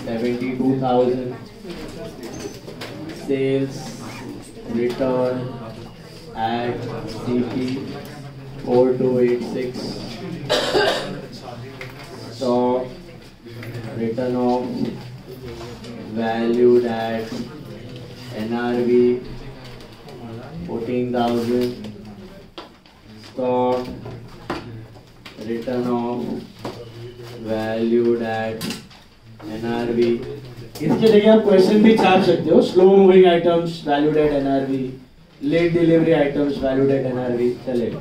72,000 sales return at CP 4286 stock return of valued at NRV 14,000, stock return of valued at NRV. इसके जगह आप क्वेश्चन भी छाप सकते हो, slow moving items valued at NRV, late delivery items valued at NRV चलेगा,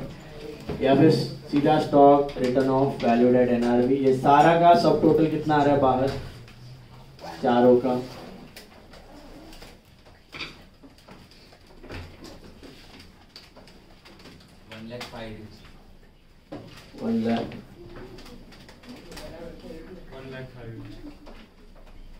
या फिर सीधा stock return off valued at NRV। ये सारा का सब टोटल कितना आ रहा है बाहर, चारों का? वन लाख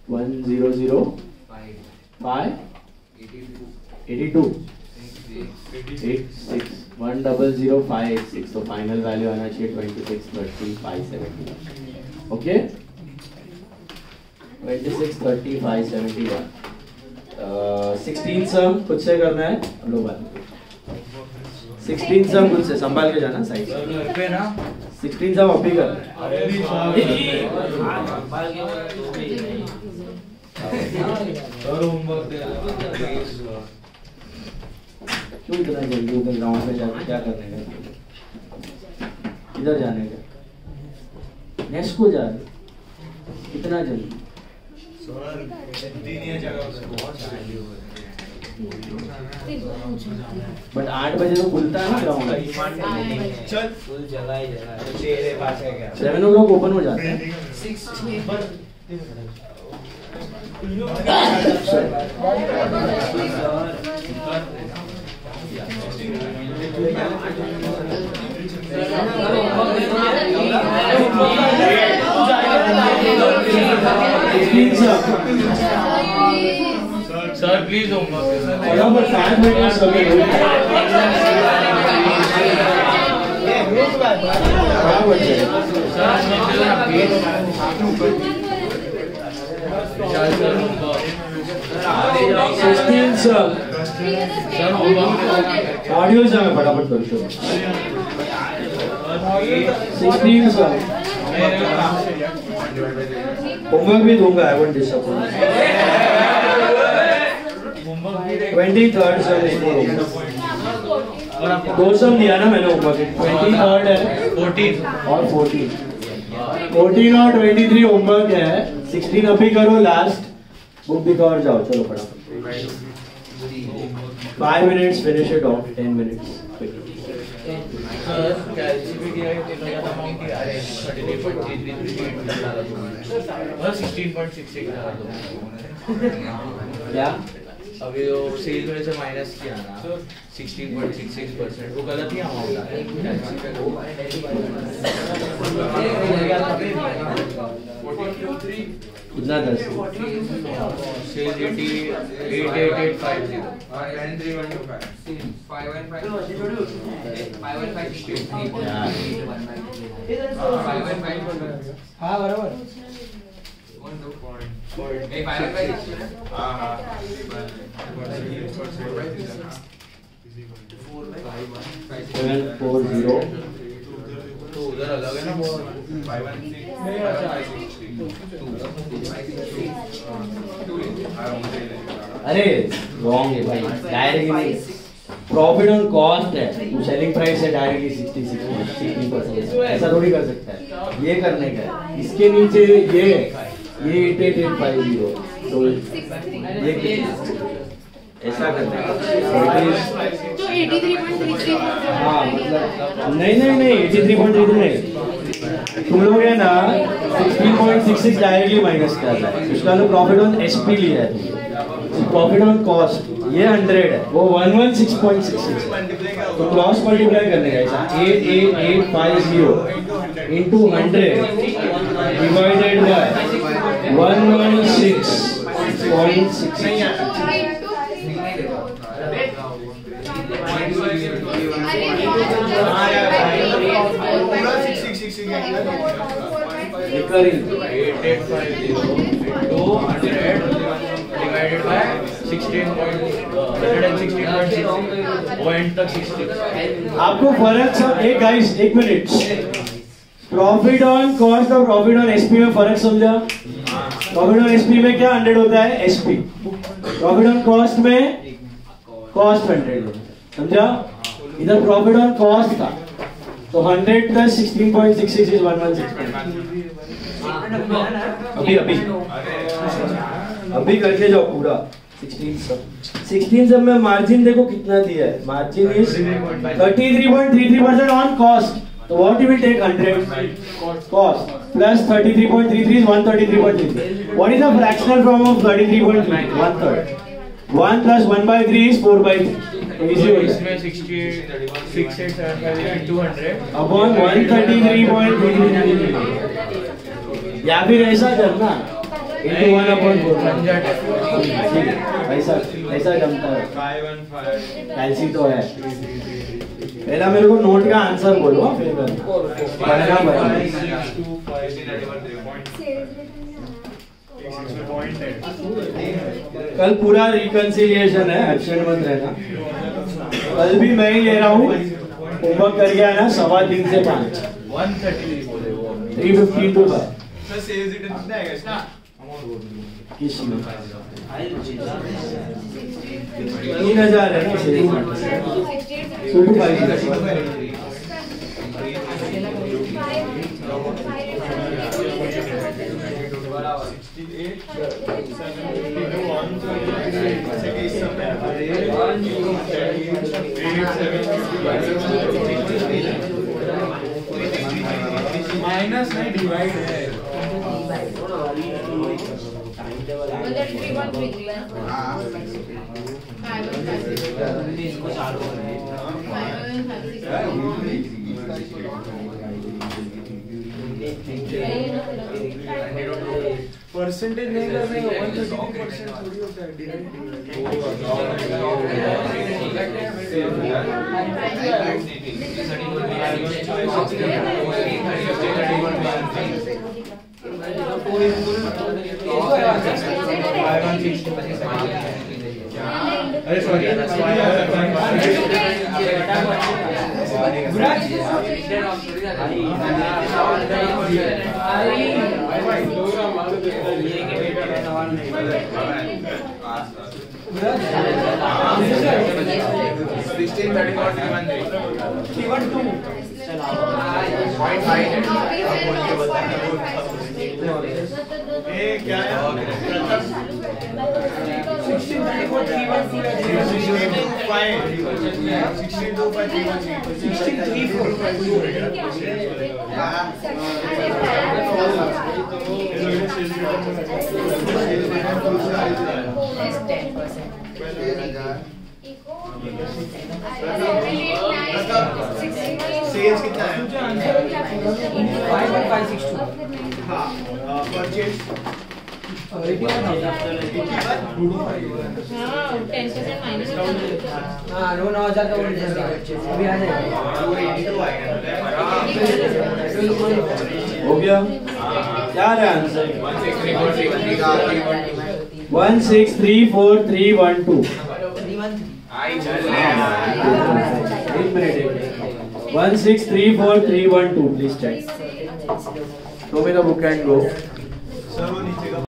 1,005,86 तो फाइनल वैल्यू आना चाहिए 26,30,571। ओके 26,30,571। 16 सम खुद से करना है हम लोग बात। 16 सम खुद से संभाल के जाना साइड पे ना। 16 सम अभी कर क्यों इतना जल्दी उधर ग्राउंड में जाके क्या करने का, इधर जाने का, नेक्स्ट को जा रहे इतना जल्दी? बट 8 बजे तो खुलता है ना ग्राउंड, चल फुल जगह ही जगह है, तेरे पास है क्या? 7 o'clock ओपन हो जाता है। 16 सर प्लीज होमवर्क 5 मिनट्स हो गए। ऑडियो से मैं फटाफट कर दो। 16 सर होमवर्क भी दूंगा, I won't disappoint. 23rd sir दो सम दिया ना मैंने होमवर्क। 23rd है 14 और 14 और 23 होमवर्क है। 16 अभी करो, लास्ट बुक भी कवर जाओ। चलो फटाफट 5 minutes, finish it off 10 minutes क्या अभी वो सेल में से माइनस किया ना 16.66%, वो गलत ही अमाउंट है। कितना 10 सेल 88,850 हाँ बराबर। तो उधर अलग है ना वो अरे रॉन्ग है भाई, डायरेक्टली प्रॉफिट ऑन कॉस्ट है, तो सेलिंग प्राइस है डायरेक्टली 66%। ऐसा थोड़ी कर सकता है, ये करने का है। इसके नीचे ये 88,850 तो ये ऐसा करना है। तो 83.33 हाँ मतलब नहीं 83.33 नहीं, तुम लोग है ना 16.66 डायरेक्टली माइनस कर रहा है। उसका तो प्रॉफिट ऑन एसपी लिया है, प्रॉफिट ऑन कॉस्ट ये 100 है, वो 116.66 तो क्रॉस मल्टीप्लाई करने का ऐसा 88,850 into 100 divided by 116.66। Recurring 8850 to 100 divided by 16.116.6 point तक 60। आपको फर्क सब एक guys 1 minute profit on cost और प्रॉफिट ऑन एसपी में फर्क समझा? प्रॉफिट ऑन एसपी में क्या 100 होता है एसपी, प्रॉफिट ऑन कॉस्ट में कॉस्ट 100 होता है, समझा? इधर प्रॉफिट ऑन कॉस्ट था तो 100 प्लस 16.66 इज 116. अभी करके जाओ पूरा 16 सब में मार्जिन देखो कितना दिया है, मार्जिन इज 33.33% ऑन कॉस्ट. तो what you will take 100 cost plus 33.33 is 133.33. What is the fractional form of 33.33? 1/3. 1 plus 1/3 is 4/3. Easy हो गया. इसमें 6875 200 अपॉन 133.33. या फिर ऐसा करना into 1/4. ऐसा जमता है. 515 कैलसी तो है. पहला मेरे को नोट का आंसर बोलो फिर पढ़ना पड़ेगा. कल पूरा रिकंसिलिएशन है, एब्सेंट मत रहना. कल भी मैं ही ले रहा हूँ. होमवर्क कर गया ना 3:15 से 5. 3:15 to 5. किसमें 3000 है ना सेल्स. 2 to 5. माइनस नहीं डिवाइड है. परसेंटेज नहीं करने का 133% थोड़ी होता है. अरे सॉरी क्या सेल्स कितना है? 5.562. हाँ परचेज 10% माइनस. हाँ 9,000 का अभी आ जाएगा. हो गया क्या है answer? 1634312. 1634312. Please check. Show me the book and go.